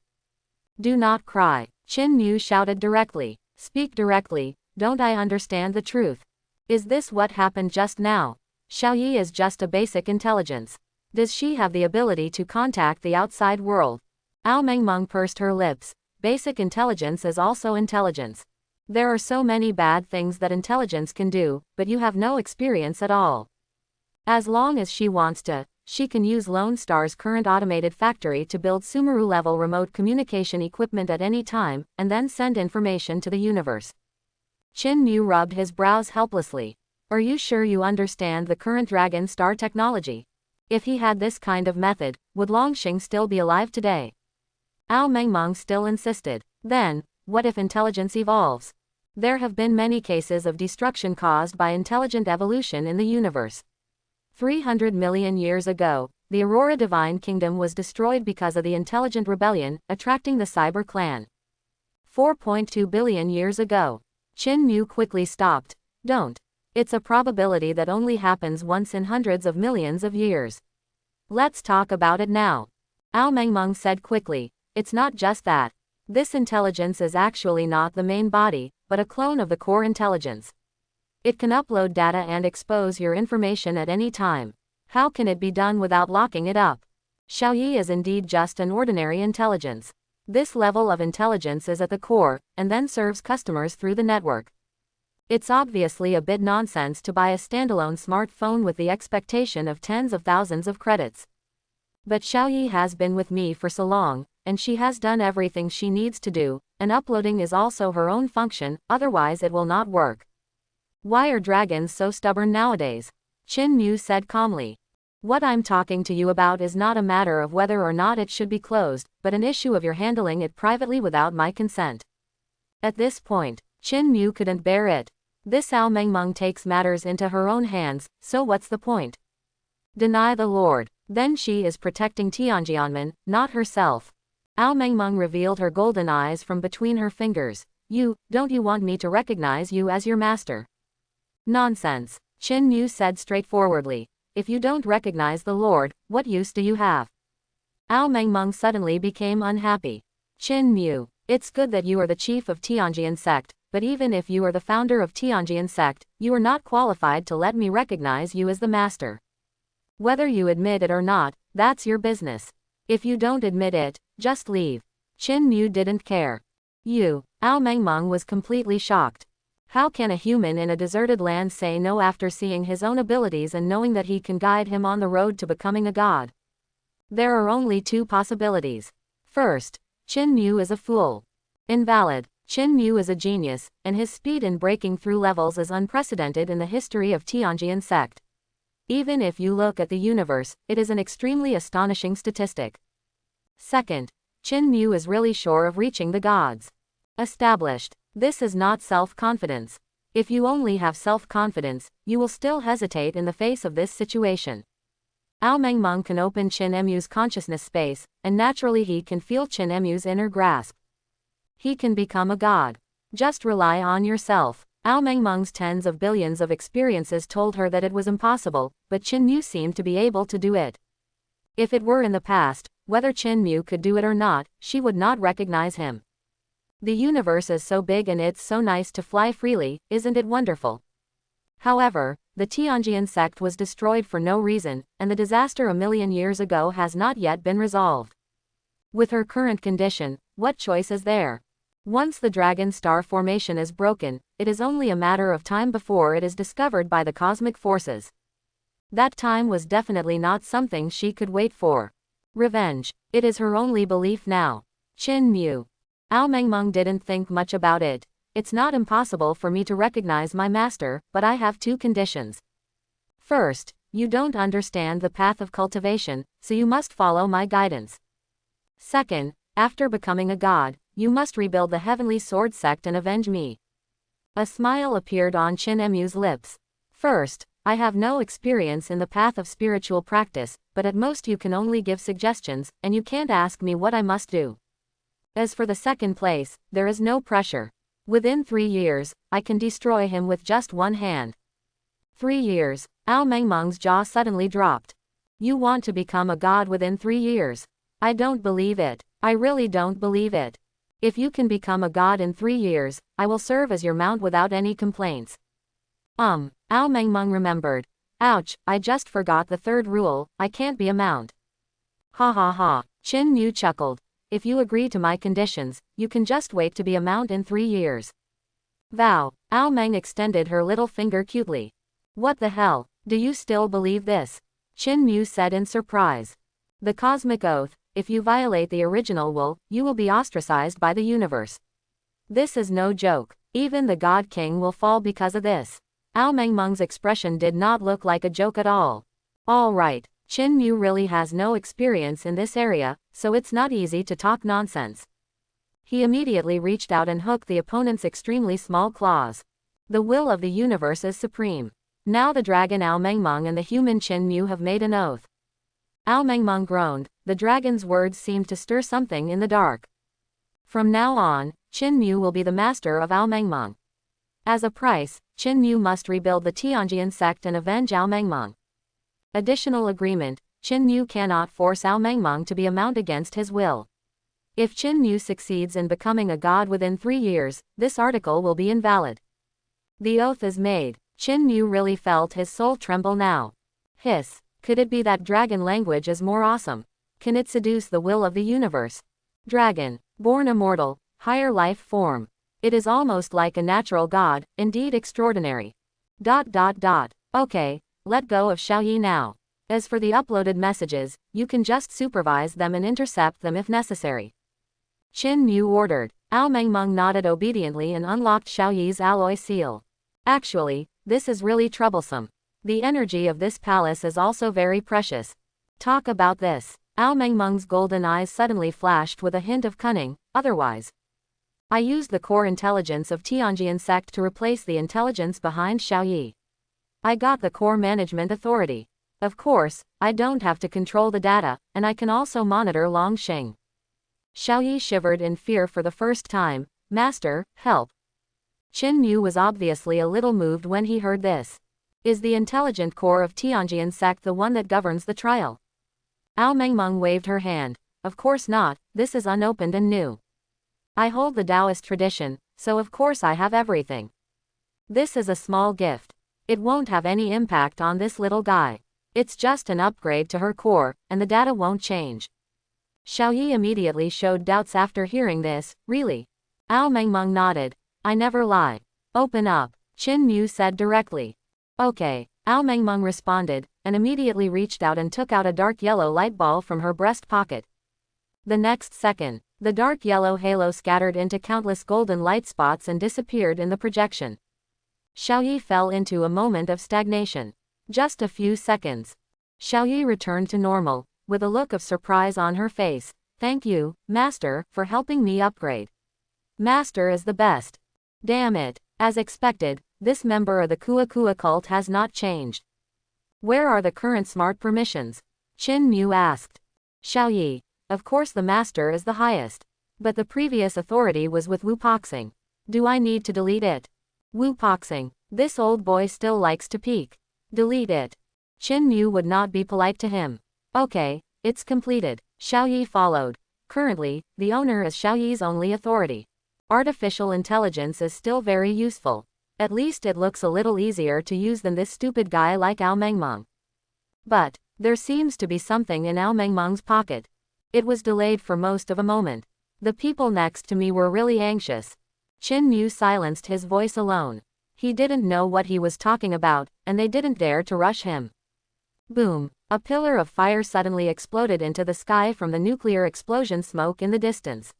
Do not cry. Qin Mu shouted directly. Speak directly, don't I understand the truth? Is this what happened just now? Xiaoyi is just a basic intelligence. Does she have the ability to contact the outside world? Ao Mengmeng pursed her lips. Basic intelligence is also intelligence. There are so many bad things that intelligence can do, but you have no experience at all. As long as she wants to, she can use Lone Star's current automated factory to build Sumeru-level remote communication equipment at any time, and then send information to the universe. Qin Mu rubbed his brows helplessly. Are you sure you understand the current Dragon Star technology? If he had this kind of method, would Longxing still be alive today? Ao Mengmeng still insisted. Then, what if intelligence evolves? There have been many cases of destruction caused by intelligent evolution in the universe. 300 million years ago, the Aurora Divine Kingdom was destroyed because of the intelligent rebellion, attracting the Cyber Clan. 4.2 billion years ago. Qin Mu quickly stopped. Don't. It's a probability that only happens once in hundreds of millions of years. Let's talk about it now. Ao Mengmeng said quickly. It's not just that. This intelligence is actually not the main body, but a clone of the core intelligence. It can upload data and expose your information at any time. How can it be done without locking it up? Xiaoyi is indeed just an ordinary intelligence. This level of intelligence is at the core, and then serves customers through the network. It's obviously a bit nonsense to buy a standalone smartphone with the expectation of tens of thousands of credits. But Xiaoyi has been with me for so long, and she has done everything she needs to do, and uploading is also her own function, otherwise it will not work. Why are dragons so stubborn nowadays? Qin Mu said calmly. What I'm talking to you about is not a matter of whether or not it should be closed, but an issue of your handling it privately without my consent. At this point, Qin Mu couldn't bear it. This Ao Mengmeng takes matters into her own hands, so what's the point? Deny the Lord. Then she is protecting Tianjianmen, not herself. Ao Mengmeng revealed her golden eyes from between her fingers. Don't you want me to recognize you as your master? Nonsense. Qin Mu said straightforwardly. If you don't recognize the Lord, what use do you have? Ao Mengmeng suddenly became unhappy. Qin Mu, it's good that you are the chief of Tianjian sect, but even if you are the founder of Tianjian sect, you are not qualified to let me recognize you as the master. Whether you admit it or not, that's your business. If you don't admit it, just leave. Qin Mu didn't care. Ao Mengmeng was completely shocked. How can a human in a deserted land say no after seeing his own abilities and knowing that he can guide him on the road to becoming a god? There are only two possibilities. First, Qin Mu is a fool. Invalid. Qin Mu is a genius, and his speed in breaking through levels is unprecedented in the history of Tianjian sect. Even if you look at the universe, it is an extremely astonishing statistic. Second, Qin Mu is really sure of reaching the gods. Established. This is not self-confidence. If you only have self-confidence, you will still hesitate in the face of this situation. Ao Mengmeng can open Qin Mu's consciousness space, and naturally he can feel Qin Mu's inner grasp. He can become a god. Just rely on yourself. Ao Mengmeng's tens of billions of experiences told her that it was impossible, but Qin Mu seemed to be able to do it. If it were in the past, whether Qin Mu could do it or not, she would not recognize him. The universe is so big and it's so nice to fly freely, isn't it wonderful? However, the Tianjian sect was destroyed for no reason, and the disaster a million years ago has not yet been resolved. With her current condition, what choice is there? Once the Dragon Star formation is broken, it is only a matter of time before it is discovered by the cosmic forces. That time was definitely not something she could wait for. Revenge. It is her only belief now. Qin Mu. Ao Mengmeng didn't think much about it. It's not impossible for me to recognize my master, but I have two conditions. First, you don't understand the path of cultivation, so you must follow my guidance. Second, after becoming a god, you must rebuild the heavenly sword sect and avenge me. A smile appeared on Chin Emu's lips. First, I have no experience in the path of spiritual practice, but at most you can only give suggestions, and you can't ask me what I must do. As for the second place, there is no pressure. Within 3 years, I can destroy him with just one hand. 3 years, Ao Mengmeng's jaw suddenly dropped. You want to become a god within 3 years? I don't believe it. I really don't believe it. If you can become a god in 3 years, I will serve as your mount without any complaints. Ao Mengmeng remembered. Ouch, I just forgot the third rule, I can't be a mount. Ha ha ha, Chin Mu chuckled. If you agree to my conditions, you can just wait to be a mount in 3 years. Vow, Ao Meng extended her little finger cutely. What the hell, do you still believe this? Chin Mu said in surprise. The cosmic oath, if you violate the original will, you will be ostracized by the universe. This is no joke. Even the God King will fall because of this. Ao Mengmeng's expression did not look like a joke at all. All right, Chin Mu really has no experience in this area, so it's not easy to talk nonsense. He immediately reached out and hooked the opponent's extremely small claws. The will of the universe is supreme. Now the dragon Ao Mengmeng and the human Chin Mu have made an oath. Ao Mengmeng groaned. The dragon's words seemed to stir something in the dark. From now on, Chin Mu will be the master of Ao Mengmeng. As a price, Chin Mu must rebuild the Tianjian sect and avenge Ao Mengmeng. Additional agreement, Chin Mu cannot force Ao Mengmeng to be a mount against his will. If Chin Mu succeeds in becoming a god within 3 years, this article will be invalid. The oath is made. Chin Mu really felt his soul tremble now. Hiss, could it be that dragon language is more awesome? Can it seduce the will of the universe? Dragon, born immortal, higher life form. It is almost like a natural god, indeed extraordinary. ... Okay, let go of Xiaoyi now. As for the uploaded messages, you can just supervise them and intercept them if necessary. Chin Mu ordered. Ao Mengmeng nodded obediently and unlocked Xiaoyi's alloy seal. Actually, this is really troublesome. The energy of this palace is also very precious. Talk about this. Ao Mengmeng's golden eyes suddenly flashed with a hint of cunning. Otherwise, I used the core intelligence of Tianjian sect to replace the intelligence behind Xiaoyi. I got the core management authority. Of course, I don't have to control the data, and I can also monitor Longsheng. Xiaoyi shivered in fear for the first time. Master, help. Chin Mu was obviously a little moved when he heard this. Is the intelligent core of Tianjian sect the one that governs the trial? Ao Mengmeng waved her hand. Of course not, this is unopened and new. I hold the Taoist tradition, so of course I have everything. This is a small gift. It won't have any impact on this little guy. It's just an upgrade to her core, and the data won't change. Xiaoyi immediately showed doubts after hearing this. Really? Ao Mengmeng nodded. I never lie. Open up, Chin Mu said directly. Okay, Ao Mengmeng responded, and immediately reached out and took out a dark yellow light ball from her breast pocket. The next second, the dark yellow halo scattered into countless golden light spots and disappeared in the projection. Xiaoyi fell into a moment of stagnation. Just a few seconds. Xiaoyi returned to normal, with a look of surprise on her face. Thank you, Master, for helping me upgrade. Master is the best. Damn it, as expected, this member of the Kua Kua cult has not changed. Where are the current smart permissions? Chin Mu asked. Xiaoyi. Of course the master is the highest. But the previous authority was with Wu Poxing. Do I need to delete it? Wu Poxing. This old boy still likes to peek. Delete it. Chin Mu would not be polite to him. Okay, it's completed. Xiaoyi followed. Currently, the owner is Xiaoyi's only authority. Artificial intelligence is still very useful. At least it looks a little easier to use than this stupid guy like Ao Mengmeng. But there seems to be something in Ao Mengmeng's pocket. It was delayed for most of a moment. The people next to me were really anxious. Chin Mu silenced his voice alone. He didn't know what he was talking about, and they didn't dare to rush him. Boom! A pillar of fire suddenly exploded into the sky from the nuclear explosion smoke in the distance.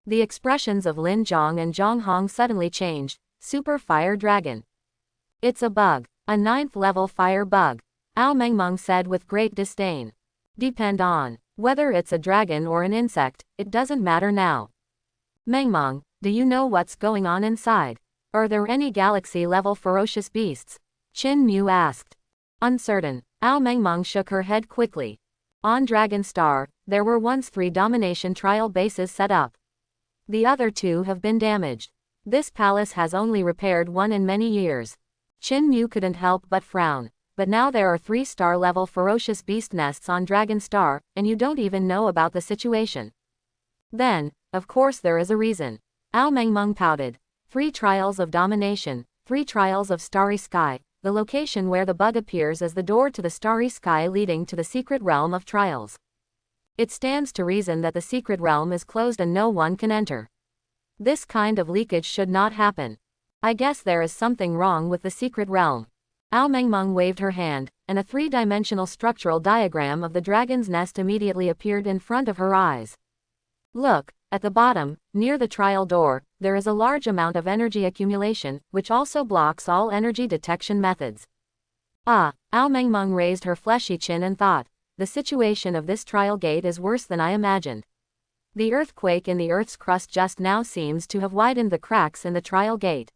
The expressions of Lin Zhong and Zhong Hong suddenly changed. Super Fire Dragon. It's a bug. A 9th level fire bug. Ao Mengmeng said with great disdain. Depend on. Whether it's a dragon or an insect, it doesn't matter now. Mengmeng, do you know what's going on inside? Are there any galaxy-level ferocious beasts? Qin Mu asked. Uncertain. Ao Mengmeng shook her head quickly. On Dragon Star, there were once 3 domination trial bases set up. The other 2 have been damaged. This palace has only repaired one in many years. Qin Mu couldn't help but frown. But now there are 3-star level ferocious beast nests on Dragon Star, and you don't even know about the situation. Then, of course there is a reason. Ao Mengmeng pouted. 3 trials of domination, 3 trials of starry sky, the location where the bug appears as the door to the starry sky leading to the secret realm of trials. It stands to reason that the secret realm is closed and no one can enter. This kind of leakage should not happen. I guess there is something wrong with the secret realm. Ao Mengmeng waved her hand, and a 3-dimensional structural diagram of the dragon's nest immediately appeared in front of her eyes. Look, at the bottom, near the trial door, there is a large amount of energy accumulation, which also blocks all energy detection methods. Ah, Ao Mengmeng raised her fleshy chin and thought, the situation of this trial gate is worse than I imagined. The earthquake in the Earth's crust just now seems to have widened the cracks in the trial gate.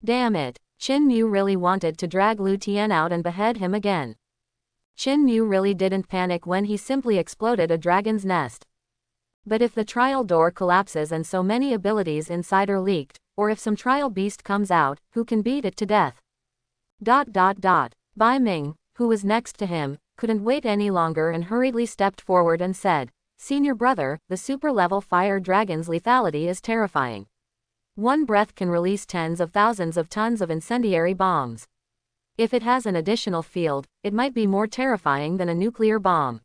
Damn it. Qin Mu really wanted to drag Lu Tian out and behead him again. Qin Mu really didn't panic when he simply exploded a dragon's nest. But if the trial door collapses and so many abilities inside are leaked, or if some trial beast comes out, who can beat it to death? Bai Ming, who was next to him, couldn't wait any longer and hurriedly stepped forward and said, Senior brother, the super-level fire dragon's lethality is terrifying. One breath can release tens of thousands of tons of incendiary bombs. If it has an additional field, it might be more terrifying than a nuclear bomb.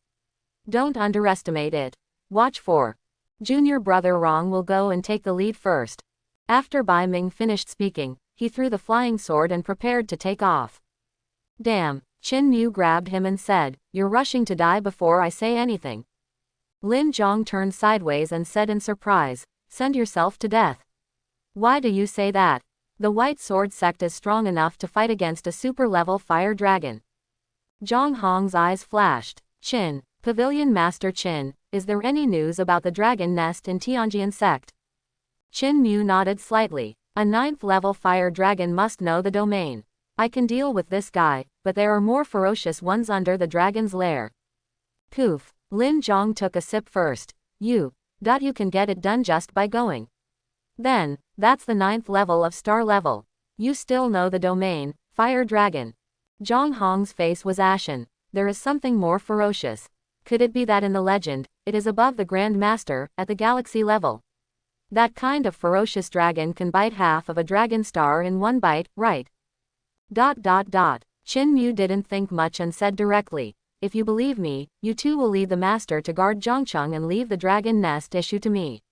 Don't underestimate it. Watch for. Junior brother Rong will go and take the lead first. After Bai Ming finished speaking, he threw the flying sword and prepared to take off. Damn, Qin Mu grabbed him and said, you're rushing to die before I say anything. Lin Zhong turned sideways and said in surprise, send yourself to death. Why do you say that? The White Sword sect is strong enough to fight against a super-level fire dragon. Zhang Hong's eyes flashed. Qin, Pavilion Master Qin, is there any news about the dragon nest in Tianjian sect? Qin Mu nodded slightly. A 9th-level fire dragon must know the domain. I can deal with this guy, but there are more ferocious ones under the dragon's lair. Poof. Lin Zhong took a sip first. You can get it done just by going. Then, that's the 9th level of star level. You still know the domain, fire dragon. Zhang Hong's face was ashen. There is something more ferocious. Could it be that in the legend, it is above the Grand Master, at the galaxy level? That kind of ferocious dragon can bite half of a dragon star in one bite, right? Qin Mu didn't think much and said directly, if you believe me, you two will lead the master to guard Zhongcheng and leave the dragon nest issue to me.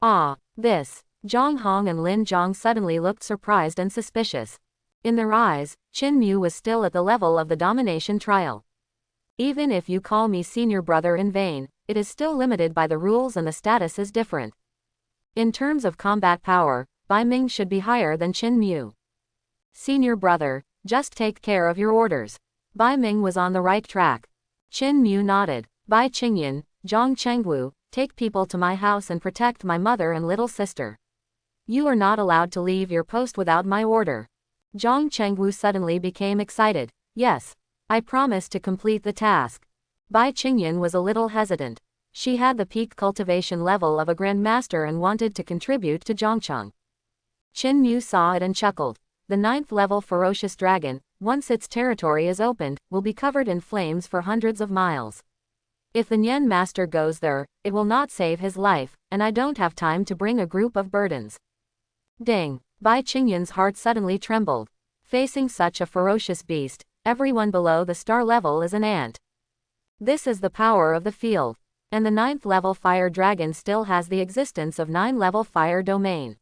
Ah, this. Zhang Hong and Lin Zhong suddenly looked surprised and suspicious. In their eyes, Qin Mu was still at the level of the domination trial. Even if you call me senior brother in vain, it is still limited by the rules and the status is different. In terms of combat power, Bai Ming should be higher than Qin Mu. Senior brother, just take care of your orders. Bai Ming was on the right track. Qin Mu nodded. Bai Qingyan, Zhang Chengwu, take people to my house and protect my mother and little sister. You are not allowed to leave your post without my order. Zhang Chengwu suddenly became excited. Yes. I promise to complete the task. Bai Qingyan was a little hesitant. She had the peak cultivation level of a grandmaster and wanted to contribute to Zhongcheng. Qin Mu saw it and chuckled. The 9th level ferocious dragon, once its territory is opened, will be covered in flames for hundreds of miles. If the Nian master goes there, it will not save his life, and I don't have time to bring a group of burdens. Ding! Bai Qingyan's heart suddenly trembled. Facing such a ferocious beast, everyone below the star level is an ant. This is the power of the field. And the 9th level fire dragon still has the existence of 9-level fire domain.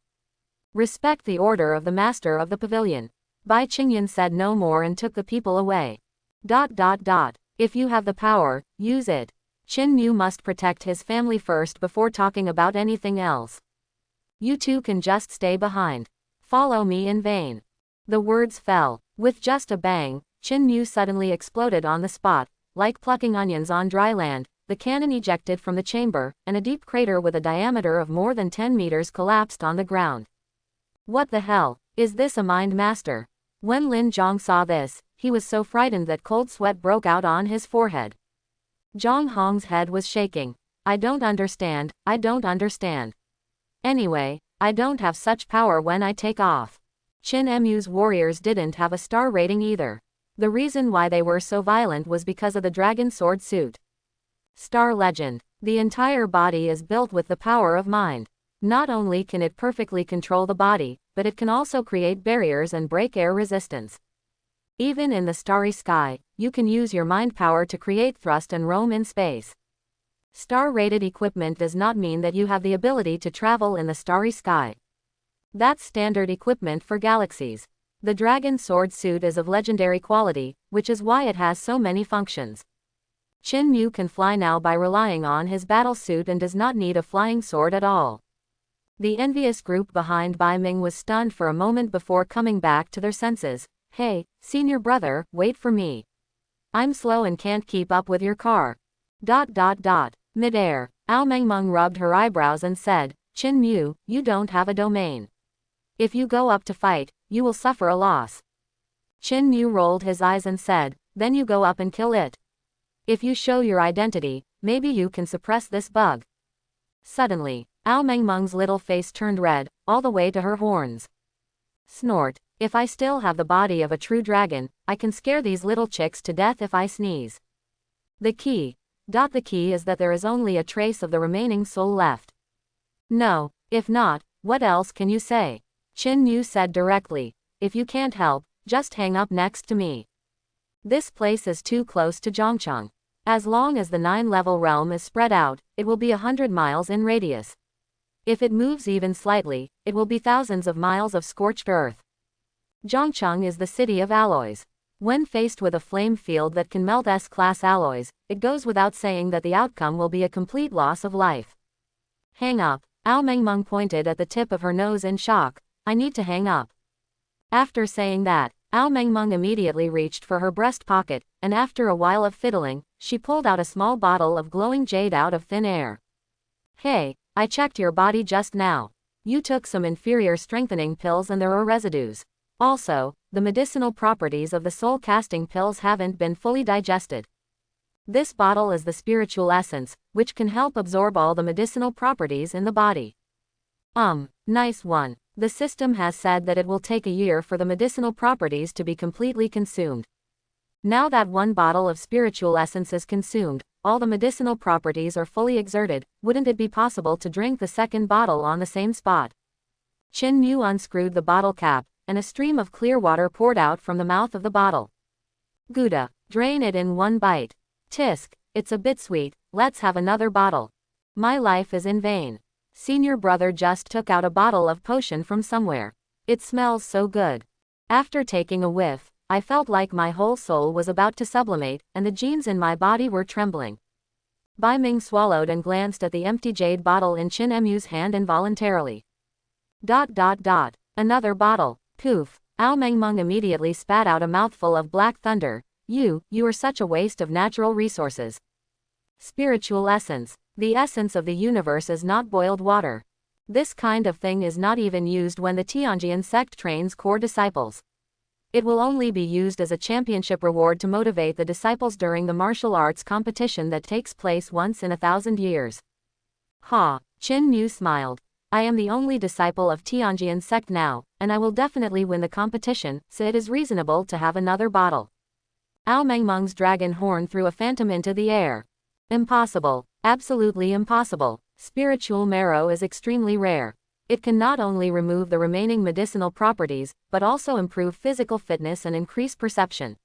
Respect the order of the master of the pavilion. Bai Qingyan said no more and took the people away. If you have the power, use it. Qin Mu must protect his family first before talking about anything else. You two can just stay behind. Follow me in vain. The words fell. With just a bang, Chin Mu suddenly exploded on the spot, like plucking onions on dry land. The cannon ejected from the chamber, and a deep crater with a diameter of more than 10 meters collapsed on the ground. What the hell? Is this a mind master? When Lin Zhong saw this, he was so frightened that cold sweat broke out on his forehead. Zhang Hong's head was shaking. I don't understand. Anyway, I don't have such power when I take off. Chin Mu's warriors didn't have a star rating either. The reason why they were so violent was because of the dragon sword suit. Star legend. The entire body is built with the power of mind. Not only can it perfectly control the body, but it can also create barriers and break air resistance. Even in the starry sky, you can use your mind power to create thrust and roam in space. Star-rated equipment does not mean that you have the ability to travel in the starry sky. That's standard equipment for galaxies. The dragon sword suit is of legendary quality, which is why it has so many functions. Chin Mu can fly now by relying on his battle suit and does not need a flying sword at all. The envious group behind Bai Ming was stunned for a moment before coming back to their senses. Hey, senior brother, wait for me. I'm slow and can't keep up with your car. Mid-air, Ao Mengmeng rubbed her eyebrows and said, Chin Mu, you don't have a domain. If you go up to fight, you will suffer a loss. Chin Mu rolled his eyes and said, then you go up and kill it. If you show your identity, maybe you can suppress this bug. Suddenly, Ao Mengmeng's little face turned red, all the way to her horns. Snort. If I still have the body of a true dragon, I can scare these little chicks to death if I sneeze. The key is that there is only a trace of the remaining soul left. No, if not, what else can you say? Chin Mu said directly, if you can't help, just hang up next to me. This place is too close to Zhongcheng. As long as the 9-level realm is spread out, it will be 100 miles in radius. If it moves even slightly, it will be thousands of miles of scorched earth. Zhongcheng is the city of alloys. When faced with a flame field that can melt S-class alloys, it goes without saying that the outcome will be a complete loss of life. Hang up. Ao Mengmeng pointed at the tip of her nose in shock. I need to hang up. After saying that, Ao Mengmeng immediately reached for her breast pocket, and after a while of fiddling, she pulled out a small bottle of glowing jade out of thin air. Hey, I checked your body just now. You took some inferior strengthening pills and there are residues. Also, the medicinal properties of the soul-casting pills haven't been fully digested. This bottle is the spiritual essence, which can help absorb all the medicinal properties in the body. Nice one. The system has said that it will take a year for the medicinal properties to be completely consumed. Now that one bottle of spiritual essence is consumed, all the medicinal properties are fully exerted, wouldn't it be possible to drink the second bottle on the same spot? Chin Mu unscrewed the bottle cap, and a stream of clear water poured out from the mouth of the bottle. Gouda, drain it in one bite. Tisk, it's a bit sweet, let's have another bottle. My life is in vain. Senior brother just took out a bottle of potion from somewhere. It smells so good. After taking a whiff, I felt like my whole soul was about to sublimate, and the genes in my body were trembling. Bai Ming swallowed and glanced at the empty jade bottle in Chin Mu's hand involuntarily. Another bottle. Poof. Ao Mengmeng immediately spat out a mouthful of black thunder. You are such a waste of natural resources. Spiritual essence. The essence of the universe is not boiled water. This kind of thing is not even used when the Tianjian sect trains core disciples. It will only be used as a championship reward to motivate the disciples during the martial arts competition that takes place once in 1,000 years. Ha! Chin Mu smiled. I am the only disciple of Tianjian sect now, and I will definitely win the competition, so it is reasonable to have another bottle. Ao Mengmeng's dragon horn threw a phantom into the air. Impossible. Absolutely impossible. Spiritual marrow is extremely rare. It can not only remove the remaining medicinal properties, but also improve physical fitness and increase perception.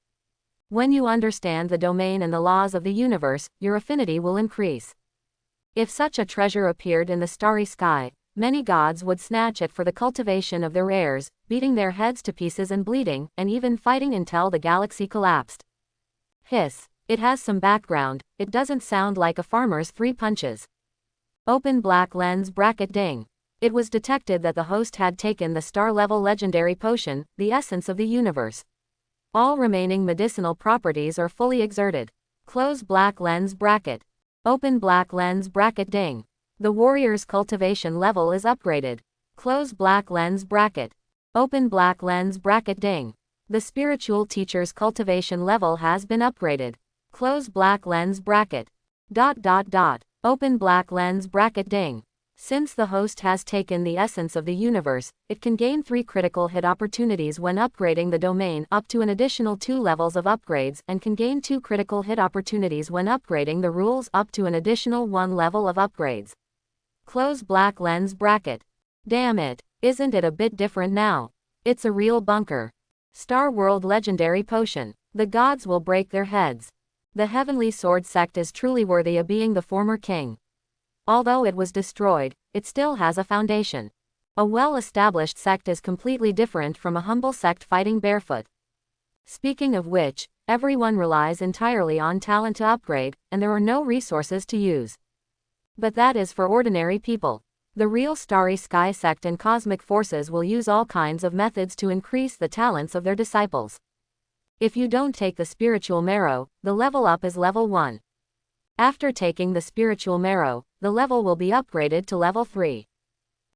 When you understand the domain and the laws of the universe, your affinity will increase. If such a treasure appeared in the starry sky, many gods would snatch it for the cultivation of their heirs, beating their heads to pieces and bleeding, and even fighting until the galaxy collapsed. Hiss. It has some background, it doesn't sound like a farmer's 3 punches. Open black lens bracket ding. It was detected that the host had taken the star-level legendary potion, the essence of the universe. All remaining medicinal properties are fully exerted. Close black lens bracket. Open black lens bracket ding. The warrior's cultivation level is upgraded. Close black lens bracket. Open black lens bracket ding. The spiritual teacher's cultivation level has been upgraded. Close black lens bracket. Open black lens bracket ding. Since the host has taken the essence of the universe, it can gain 3 critical hit opportunities when upgrading the domain up to an additional 2 levels of upgrades and can gain 2 critical hit opportunities when upgrading the rules up to an additional 1 level of upgrades. Close black lens bracket. Damn it, isn't it a bit different now? It's a real bunker. Star World Legendary Potion. The gods will break their heads. The Heavenly Sword sect is truly worthy of being the former king. Although it was destroyed, it still has a foundation. A well-established sect is completely different from a humble sect fighting barefoot. Speaking of which, everyone relies entirely on talent to upgrade, and there are no resources to use. But that is for ordinary people. The real Starry Sky sect and cosmic forces will use all kinds of methods to increase the talents of their disciples. If you don't take the spiritual marrow, the level up is level 1. After taking the spiritual marrow, the level will be upgraded to level 3.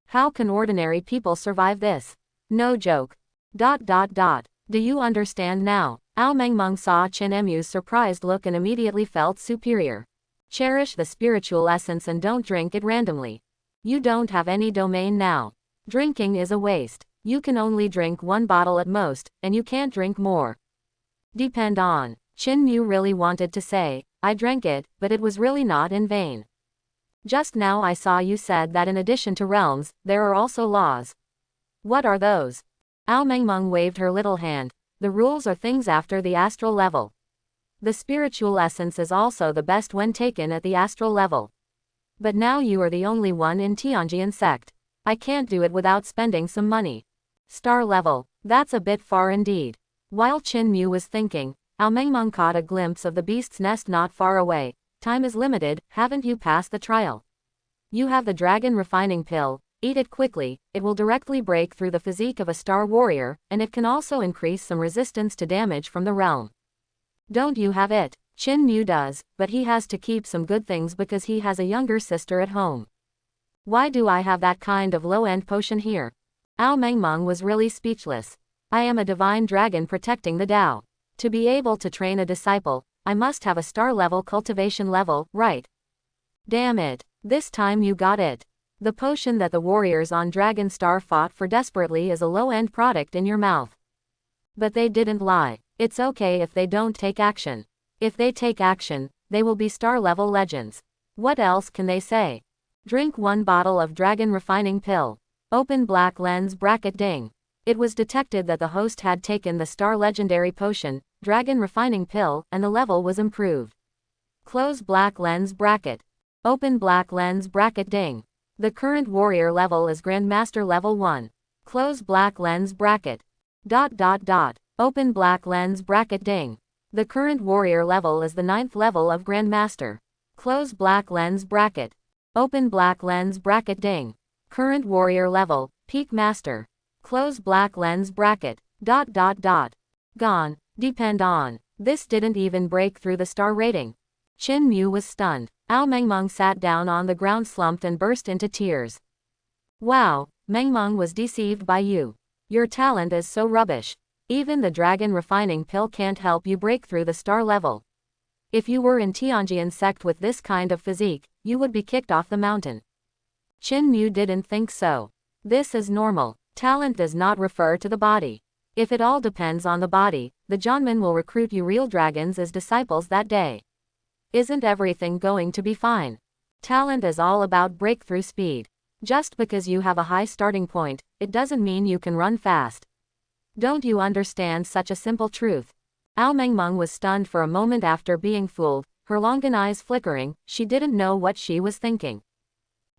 How can ordinary people survive this? No joke. Do you understand now? Ao Mengmeng saw Chin Mu's surprised look and immediately felt superior. Cherish the spiritual essence and don't drink it randomly. You don't have any domain now. Drinking is a waste. You can only drink 1 bottle at most, and you can't drink more. Depend on. Chin Mu really wanted to say, I drank it, but it was really not in vain. Just now I saw you said that in addition to realms, there are also laws. What are those? Ao Mengmeng waved her little hand. The rules are things after the astral level. The spiritual essence is also the best when taken at the astral level. But now you are the only one in Tianjian sect. I can't do it without spending some money. Star level, that's a bit far indeed. While Chin Mu was thinking, Ao Mengmeng caught a glimpse of the beast's nest not far away. Time is limited, haven't you passed the trial? You have the dragon refining pill, eat it quickly, it will directly break through the physique of a star warrior, and it can also increase some resistance to damage from the realm. Don't you have it? Chin Mu does, but he has to keep some good things because he has a younger sister at home. Why do I have that kind of low-end potion here? Ao Mengmeng was really speechless. I am a divine dragon protecting the Tao. To be able to train a disciple, I must have a star level cultivation level, right? Damn it, this time you got it. The potion that the warriors on Dragon Star fought for desperately is a low-end product in your mouth. But they didn't lie. It's okay if they don't take action. If they take action, they will be star level legends. What else can they say? Drink 1 bottle of dragon refining pill. Open black lens bracket ding. It was detected that the host had taken the star legendary potion, dragon refining pill, and the level was improved. Close black lens bracket. Open black lens bracket ding. The current warrior level is Grandmaster level 1. Close black lens bracket. Open black lens bracket ding. The current warrior level is the 9th level of Grandmaster. Close black lens bracket. Open black lens bracket ding. Current warrior level, Peak Master. Close black lens bracket. Gone. Depend on. This didn't even break through the star rating. Chin Mu was stunned. Ao Mengmeng sat down on the ground, slumped and burst into tears. Wow, Mengmeng was deceived by you. Your talent is so rubbish. Even the dragon refining pill can't help you break through the star level. If you were in Tianjian sect with this kind of physique, you would be kicked off the mountain. Chin Mu didn't think so. This is normal. Talent does not refer to the body. If it all depends on the body, the Janman will recruit you real dragons as disciples that day. Isn't everything going to be fine? Talent is all about breakthrough speed. Just because you have a high starting point, it doesn't mean you can run fast. Don't you understand such a simple truth? Ao Mengmeng was stunned for a moment after being fooled, her Longan eyes flickering, she didn't know what she was thinking.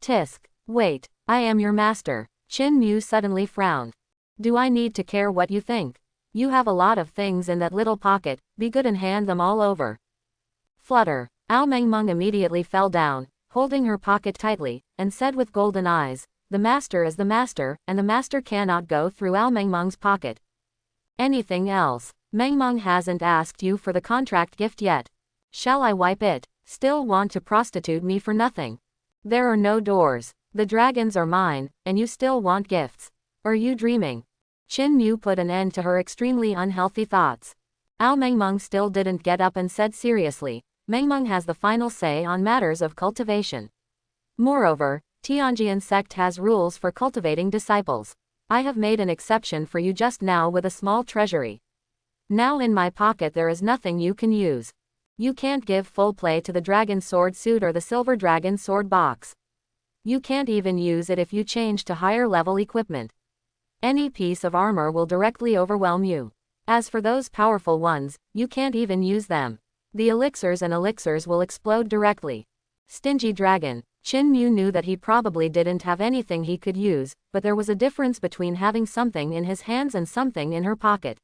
Tisk. Wait, I am your master. Chin Mu suddenly frowned. Do I need to care what you think? You have a lot of things in that little pocket, be good and hand them all over. Flutter. Ao Mengmeng immediately fell down, holding her pocket tightly, and said with golden eyes, the master is the master, and the master cannot go through Ao Mengmeng's pocket. Anything else? Mengmeng hasn't asked you for the contract gift yet. Shall I wipe it? Still want to prostitute me for nothing? There are no doors. The dragons are mine, and you still want gifts. Are you dreaming? Qin Mu put an end to her extremely unhealthy thoughts. Mengmeng still didn't get up and said seriously, Mengmeng has the final say on matters of cultivation. Moreover, Tianjian sect has rules for cultivating disciples. I have made an exception for you just now with a small treasury. Now in my pocket there is nothing you can use. You can't give full play to the dragon sword suit or the silver dragon sword box. You can't even use it if you change to higher level equipment. Any piece of armor will directly overwhelm you. As for those powerful ones, you can't even use them. The elixirs and elixirs will explode directly. Stingy dragon. Qin Mu knew that he probably didn't have anything he could use, but there was a difference between having something in his hands and something in her pocket.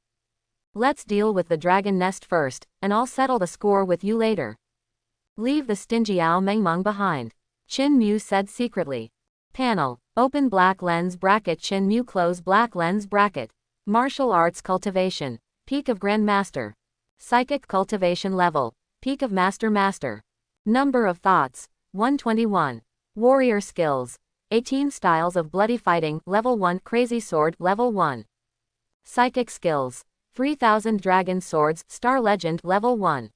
Let's deal with the dragon nest first, and I'll settle the score with you later. Leave the stingy Mengmeng behind. Qin Mu said secretly. Panel. Open black lens bracket. Qin Mu close black lens bracket. Martial arts cultivation. Peak of Grandmaster. Psychic cultivation level. Peak of Master. Number of thoughts. 121. Warrior skills. 18 styles of bloody fighting. Level 1 crazy sword. Level 1. Psychic skills. 3000 dragon swords. Star legend. Level 1.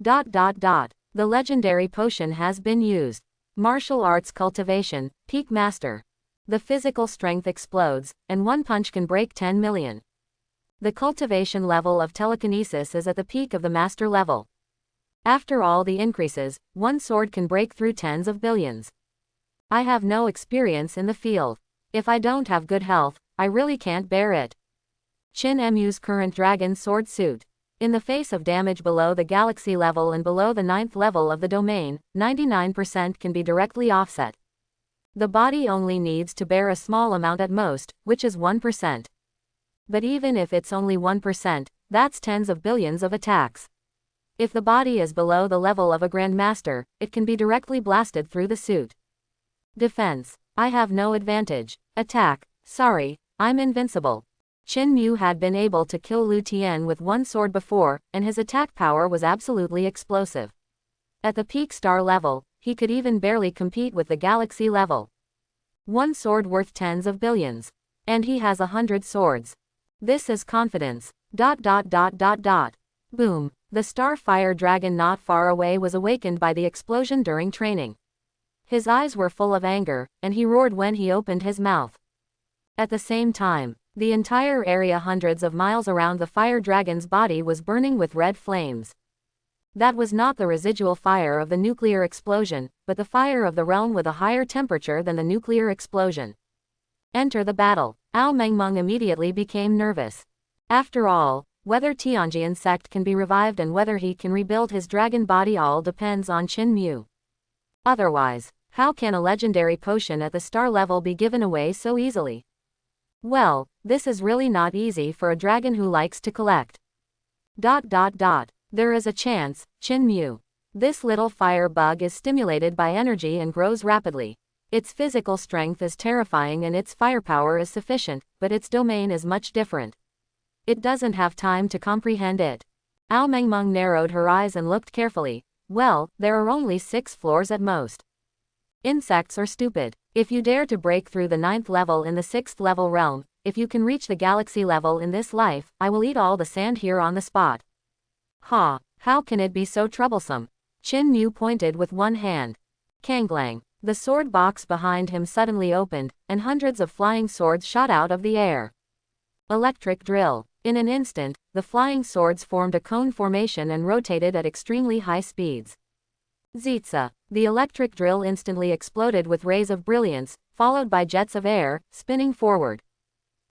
The legendary potion has been used. Martial arts cultivation. Peak master. The physical strength explodes, and one punch can break 10 million. The cultivation level of telekinesis is at the peak of the master level. After all the increases, one sword can break through tens of billions. I have no experience in the field. If I don't have good health, I really can't bear it. Qin Mu's current dragon sword suit. In the face of damage below the galaxy level and below the 9th level of the domain, 99% can be directly offset. The body only needs to bear a small amount at most, which is 1%. But even if it's only 1%, that's tens of billions of attacks. If the body is below the level of a Grandmaster, it can be directly blasted through the suit. Defense. I have no advantage. Attack. Sorry, I'm invincible. Qin Mu had been able to kill Lu Tian with one sword before, and his attack power was absolutely explosive. At the peak star level, he could even barely compete with the galaxy level. One sword worth tens of billions. And he has 100 swords. This is confidence. Boom. The starfire dragon not far away was awakened by the explosion during training. His eyes were full of anger, and he roared when he opened his mouth. At the same time, the entire area hundreds of miles around the fire dragon's body was burning with red flames. That was not the residual fire of the nuclear explosion, but the fire of the realm with a higher temperature than the nuclear explosion. Enter the battle. Mengmeng immediately became nervous. After all, whether Tianjian sect can be revived and whether he can rebuild his dragon body all depends on Qin Mu. Otherwise, how can a legendary potion at the star level be given away so easily? Well, this is really not easy for a dragon who likes to collect. There is a chance, Qin Mu. This little fire bug is stimulated by energy and grows rapidly. Its physical strength is terrifying and its firepower is sufficient, but its domain is much different. It doesn't have time to comprehend it. Mengmeng narrowed her eyes and looked carefully. Well, there are only 6 floors at most. Insects are stupid. If you dare to break through the 9th level in the 6th level realm, if you can reach the galaxy level in this life, I will eat all the sand here on the spot. Ha, how can it be so troublesome? Qin Mu pointed with one hand. Kanglang. The sword box behind him suddenly opened, and hundreds of flying swords shot out of the air. Electric drill. In an instant, the flying swords formed a cone formation and rotated at extremely high speeds. Zitsa. The electric drill instantly exploded with rays of brilliance, followed by jets of air, spinning forward,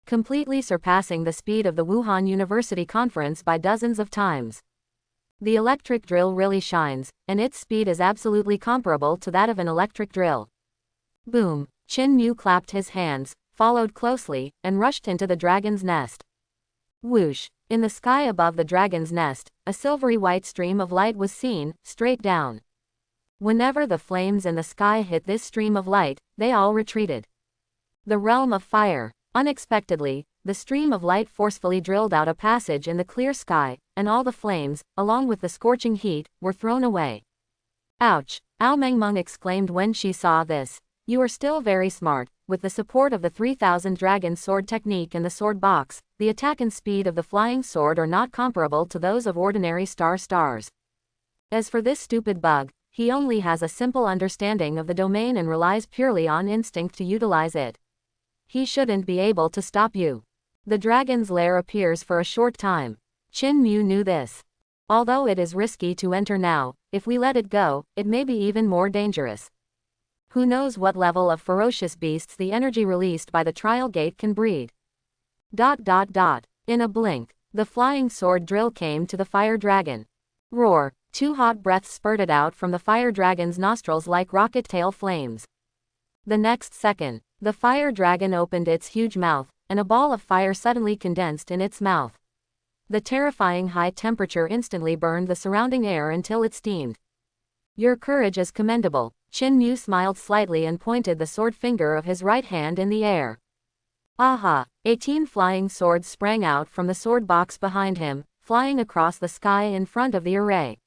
completely surpassing the speed of the Wuhan University conference by dozens of times. The electric drill really shines, and its speed is absolutely comparable to that of an electric drill. Boom. Qin Mu clapped his hands, followed closely, and rushed into the dragon's nest. Whoosh. In the sky above the dragon's nest, a silvery white stream of light was seen, straight down. Whenever the flames in the sky hit this stream of light, they all retreated. The realm of fire. Unexpectedly, the stream of light forcefully drilled out a passage in the clear sky, and all the flames, along with the scorching heat, were thrown away. Ouch! Ao Mengmeng exclaimed when she saw this. You are still very smart. With the support of the 3000 dragon sword technique and the sword box, the attack and speed of the flying sword are not comparable to those of ordinary stars. As for this stupid bug, he only has a simple understanding of the domain and relies purely on instinct to utilize it. He shouldn't be able to stop you. The dragon's lair appears for a short time. Qin Mu knew this. Although it is risky to enter now, if we let it go, it may be even more dangerous. Who knows what level of ferocious beasts the energy released by the trial gate can breed. In a blink, the flying sword drill came to the fire dragon. Roar! 2 hot breaths spurted out from the fire dragon's nostrils like rocket tail flames. The next second, the fire dragon opened its huge mouth, and a ball of fire suddenly condensed in its mouth. The terrifying high temperature instantly burned the surrounding air until it steamed. Your courage is commendable. Qin Mu smiled slightly and pointed the sword finger of his right hand in the air. Aha! 18 flying swords sprang out from the sword box behind him, flying across the sky in front of the array.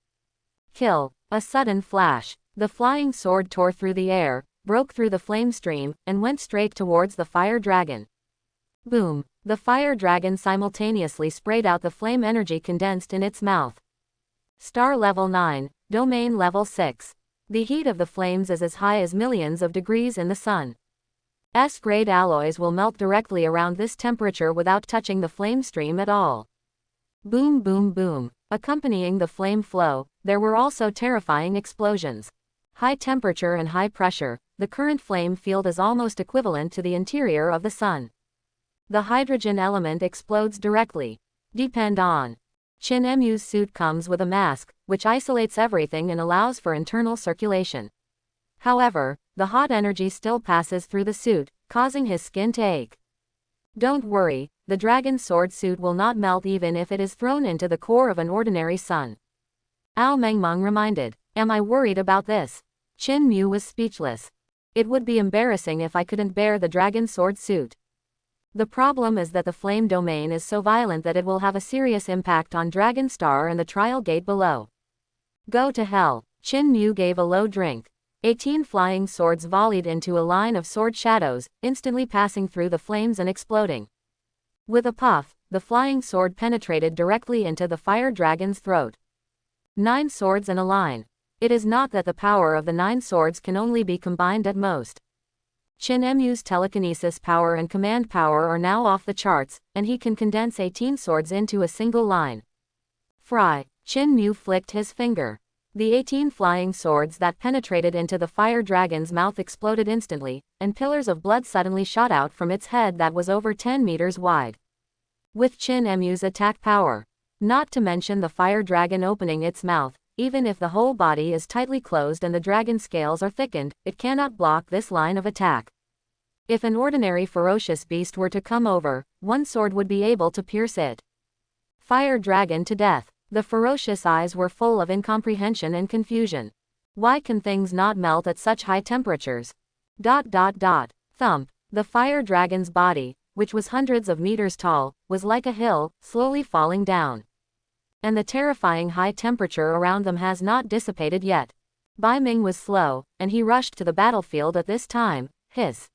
Kill! A sudden flash. The flying sword tore through the air, broke through the flame stream, and went straight towards the fire dragon. Boom! The fire dragon simultaneously sprayed out the flame energy condensed in its mouth. Star level 9, domain level 6. The heat of the flames is as high as millions of degrees in the sun. S-grade alloys will melt directly around this temperature without touching the flame stream at all. Boom boom boom. Accompanying the flame flow, there were also terrifying explosions. High temperature and high pressure, the current flame field is almost equivalent to the interior of the sun. The hydrogen element explodes directly. Depend on. Qin Mu's suit comes with a mask, which isolates everything and allows for internal circulation. However, the hot energy still passes through the suit, causing his skin to ache. Don't worry, the dragon sword suit will not melt even if it is thrown into the core of an ordinary sun. Ao Mengmeng reminded. Am I worried about this? Qin Mu was speechless. It would be embarrassing if I couldn't bear the dragon sword suit. The problem is that the flame domain is so violent that it will have a serious impact on Dragon Star and the trial gate below. Go to hell. Qin Mu gave a low drink. 18 flying swords volleyed into a line of sword shadows, instantly passing through the flames and exploding. With a puff, the flying sword penetrated directly into the fire dragon's throat. 9 swords in a line. It is not that the power of the 9 swords can only be combined at most. Qin Mu's telekinesis power and command power are now off the charts, and he can condense 18 swords into a single line. Fry! Qin Mu flicked his finger. The 18 flying swords that penetrated into the fire dragon's mouth exploded instantly, and pillars of blood suddenly shot out from its head that was over 10 meters wide. With Qin Mu's attack power, not to mention the fire dragon opening its mouth, even if the whole body is tightly closed and the dragon scales are thickened, it cannot block this line of attack. If an ordinary ferocious beast were to come over, one sword would be able to pierce it. Fire dragon to death. The ferocious eyes were full of incomprehension and confusion. Why can things not melt at such high temperatures? Thump. The fire dragon's body, which was hundreds of meters tall, was like a hill, slowly falling down. And the terrifying high temperature around them has not dissipated yet. Bai Ming was slow, and he rushed to the battlefield at this time. Hiss.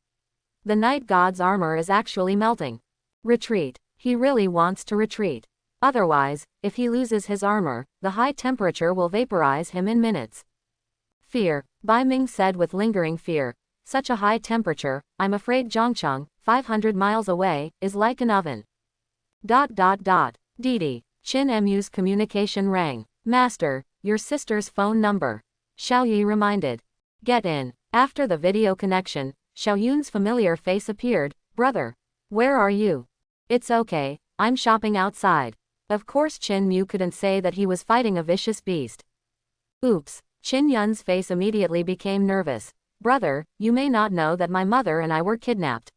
The night god's armor is actually melting. Retreat. He really wants to retreat. Otherwise, if he loses his armor, the high temperature will vaporize him in minutes. Fear. Bai Ming said with lingering fear. Such a high temperature, I'm afraid Zhongcheng, 500 miles away, is like an oven. Didi. Qin Mu's communication rang. Master, your sister's phone number. Xiao Yi reminded. Get in. After the video connection, Xiao Yun's familiar face appeared. Brother. Where are you? It's okay, I'm shopping outside. Of course Qin Mu couldn't say that he was fighting a vicious beast. Oops. Qin Yun's face immediately became nervous. Brother, you may not know that my mother and I were kidnapped.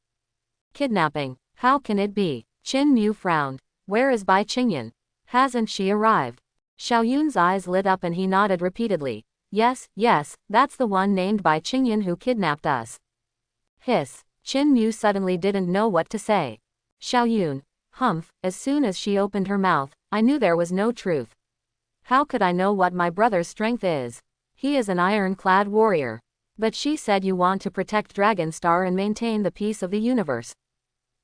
Kidnapping? How can it be? Qin Mu frowned. Where is Bai Qingyan? Hasn't she arrived? Xiao Yun's eyes lit up and he nodded repeatedly. Yes, that's the one named Bai Qingyan who kidnapped us. Hiss. Qin Mu suddenly didn't know what to say. Xiaoyun, humph, as soon as she opened her mouth, I knew there was no truth. How could I know what my brother's strength is? He is an iron-clad warrior. But she said you want to protect Dragonstar and maintain the peace of the universe.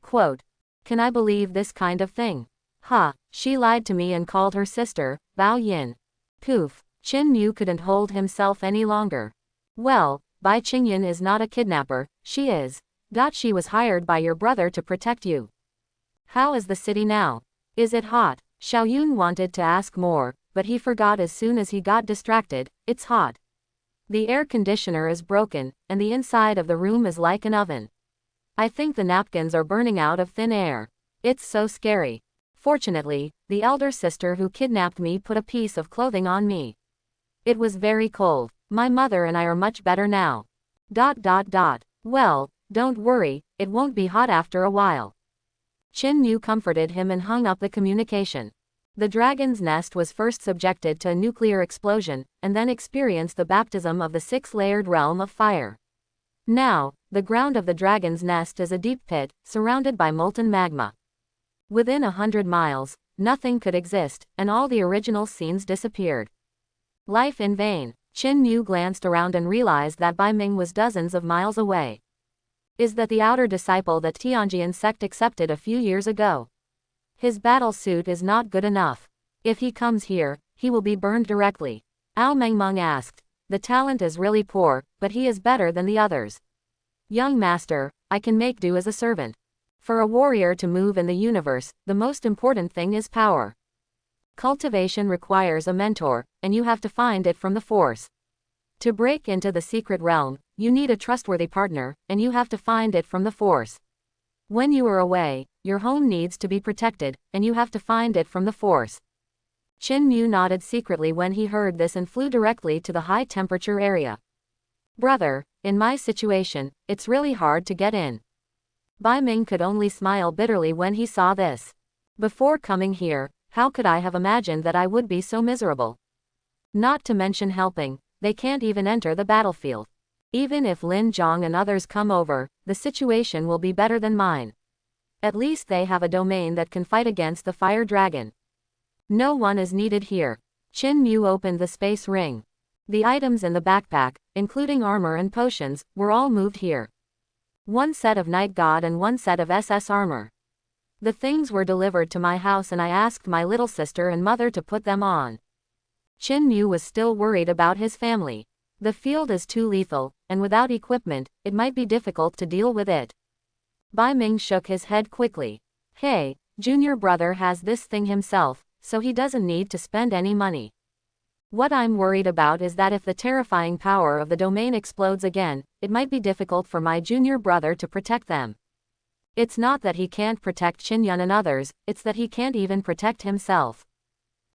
Quote. Can I believe this kind of thing? Ha, she lied to me and called her sister, Bao Yin. Poof, Qin Mu couldn't hold himself any longer. Well, Bai Qingyan is not a kidnapper, she is. She was hired by your brother to protect you. How is the city now? Is it hot? Xiaoyun wanted to ask more, but he forgot as soon as he got distracted. It's hot. The air conditioner is broken, and the inside of the room is like an oven. I think the napkins are burning out of thin air. It's so scary. Fortunately, the elder sister who kidnapped me put a piece of clothing on me. It was very cold. My mother and I are much better now. Well, don't worry, it won't be hot after a while. Qin Mu comforted him and hung up the communication. The dragon's nest was first subjected to a nuclear explosion, and then experienced the baptism of the six-layered realm of fire. Now, the ground of the dragon's nest is a deep pit, surrounded by molten magma. Within 100 miles, nothing could exist, and all the original scenes disappeared. Life in vain. Qin Mu glanced around and realized that Bai Ming was dozens of miles away. Is that the outer disciple that Tianjian sect accepted a few years ago? His battle suit is not good enough. If he comes here, he will be burned directly. Ao Mengmeng asked. The talent is really poor, but he is better than the others. Young master, I can make do as a servant. For a warrior to move in the universe, the most important thing is power. Cultivation requires a mentor, and you have to find it from the force. To break into the secret realm, you need a trustworthy partner, and you have to find it from the force. When you are away, your home needs to be protected, and you have to find it from the force. Qin Mu nodded secretly when he heard this and flew directly to the high-temperature area. Brother, in my situation, it's really hard to get in. Bai Ming could only smile bitterly when he saw this. Before coming here, how could I have imagined that I would be so miserable? Not to mention helping, they can't even enter the battlefield. Even if Lin Zhang and others come over, the situation will be better than mine. At least they have a domain that can fight against the fire dragon. No one is needed here. Qin Mu opened the space ring. The items in the backpack, including armor and potions, were all moved here. One set of Night God and one set of SS armor. The things were delivered to my house and I asked my little sister and mother to put them on. Qin Mu was still worried about his family. The field is too lethal, and without equipment, it might be difficult to deal with it. Bai Ming shook his head quickly. Hey, junior brother has this thing himself, so he doesn't need to spend any money. What I'm worried about is that if the terrifying power of the domain explodes again, it might be difficult for my junior brother to protect them. It's not that he can't protect Qinyun and others, it's that he can't even protect himself.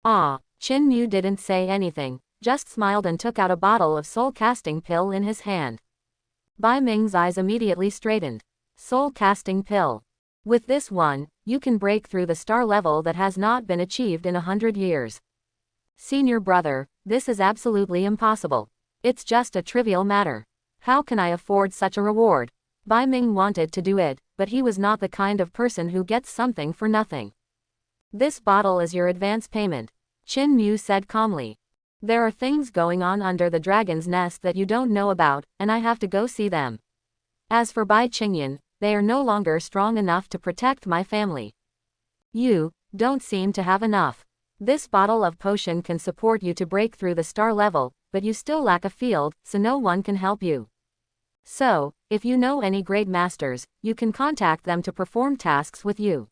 Ah, Qin Mu didn't say anything, just smiled and took out a bottle of soul-casting pill in his hand. Bai Ming's eyes immediately straightened. Soul-casting pill. With this one, you can break through the star level that has not been achieved in 100 years. Senior brother, this is absolutely impossible. It's just a trivial matter. How can I afford such a reward? Bai Ming wanted to do it, but he was not the kind of person who gets something for nothing. This bottle is your advance payment, Qin Mu said calmly. There are things going on under the dragon's nest that you don't know about, and I have to go see them. As for Bai Qingyan, they are no longer strong enough to protect my family. You don't seem to have enough. This bottle of potion can support you to break through the star level, but you still lack a field, so no one can help you. So, if you know any great masters, you can contact them to perform tasks with you.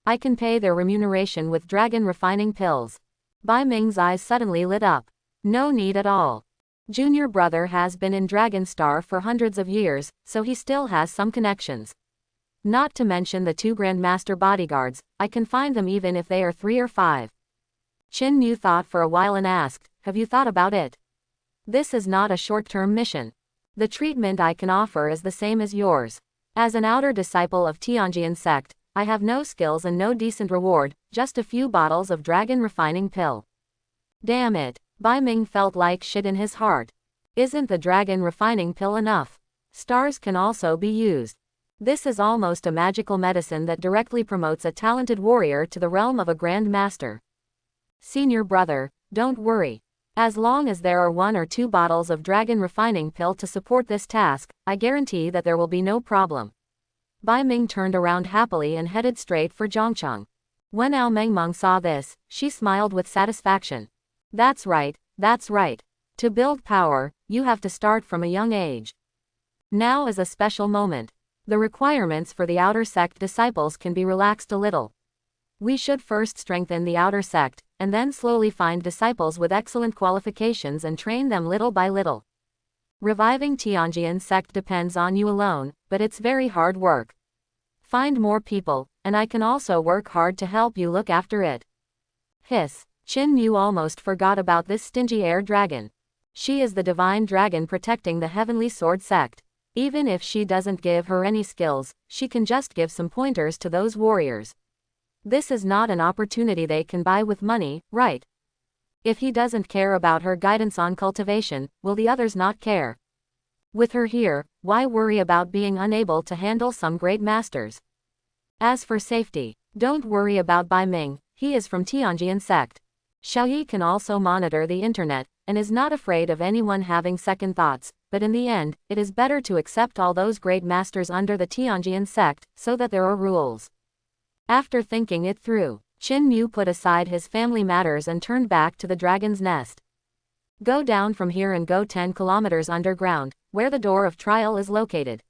I can pay their remuneration with dragon refining pills. Bai Ming's eyes suddenly lit up. No need at all. Junior brother has been in Dragonstar for hundreds of years, so he still has some connections. Not to mention the 2 Grandmaster bodyguards, I can find them even if they are 3 or 5. Qin Mu thought for a while and asked, have you thought about it? This is not a short-term mission. The treatment I can offer is the same as yours. As an outer disciple of Tianjian sect, I have no skills and no decent reward, just a few bottles of dragon refining pill. Damn it, Bai Ming felt like shit in his heart. Isn't the dragon refining pill enough? Stars can also be used. This is almost a magical medicine that directly promotes a talented warrior to the realm of a grand master. Senior brother, don't worry. As long as there are 1 or 2 bottles of dragon refining pill to support this task, I guarantee that there will be no problem. Bai Ming turned around happily and headed straight for Zhongcheng. When Ao Mengmeng saw this, she smiled with satisfaction. That's right, that's right. To build power, you have to start from a young age. Now is a special moment. The requirements for the outer sect disciples can be relaxed a little. We should first strengthen the outer sect, and then slowly find disciples with excellent qualifications and train them little by little. Reviving Tianjian sect depends on you alone, but it's very hard work. Find more people, and I can also work hard to help you look after it. Hiss, Qin Yu almost forgot about this stingy air dragon. She is the divine dragon protecting the heavenly sword sect. Even if she doesn't give her any skills, she can just give some pointers to those warriors. This is not an opportunity they can buy with money, right? If he doesn't care about her guidance on cultivation, will the others not care? With her here, why worry about being unable to handle some great masters? As for safety, don't worry about Bai Ming, he is from Tianjian sect. Xiaoyi can also monitor the internet, and is not afraid of anyone having second thoughts, but in the end, it is better to accept all those great masters under the Tianjian sect, so that there are rules. After thinking it through, Qin Yu put aside his family matters and turned back to the dragon's nest. Go down from here and go 10 kilometers underground, where the door of trial is located.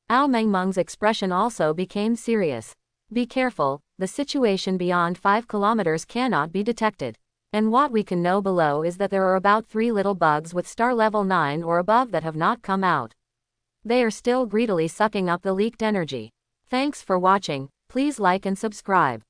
Ao Mengmeng's expression also became serious. Be careful, the situation beyond 5 kilometers cannot be detected. And what we can know below is that there are about 3 little bugs with star level 9 or above that have not come out. They are still greedily sucking up the leaked energy. Thanks for watching, please like and subscribe.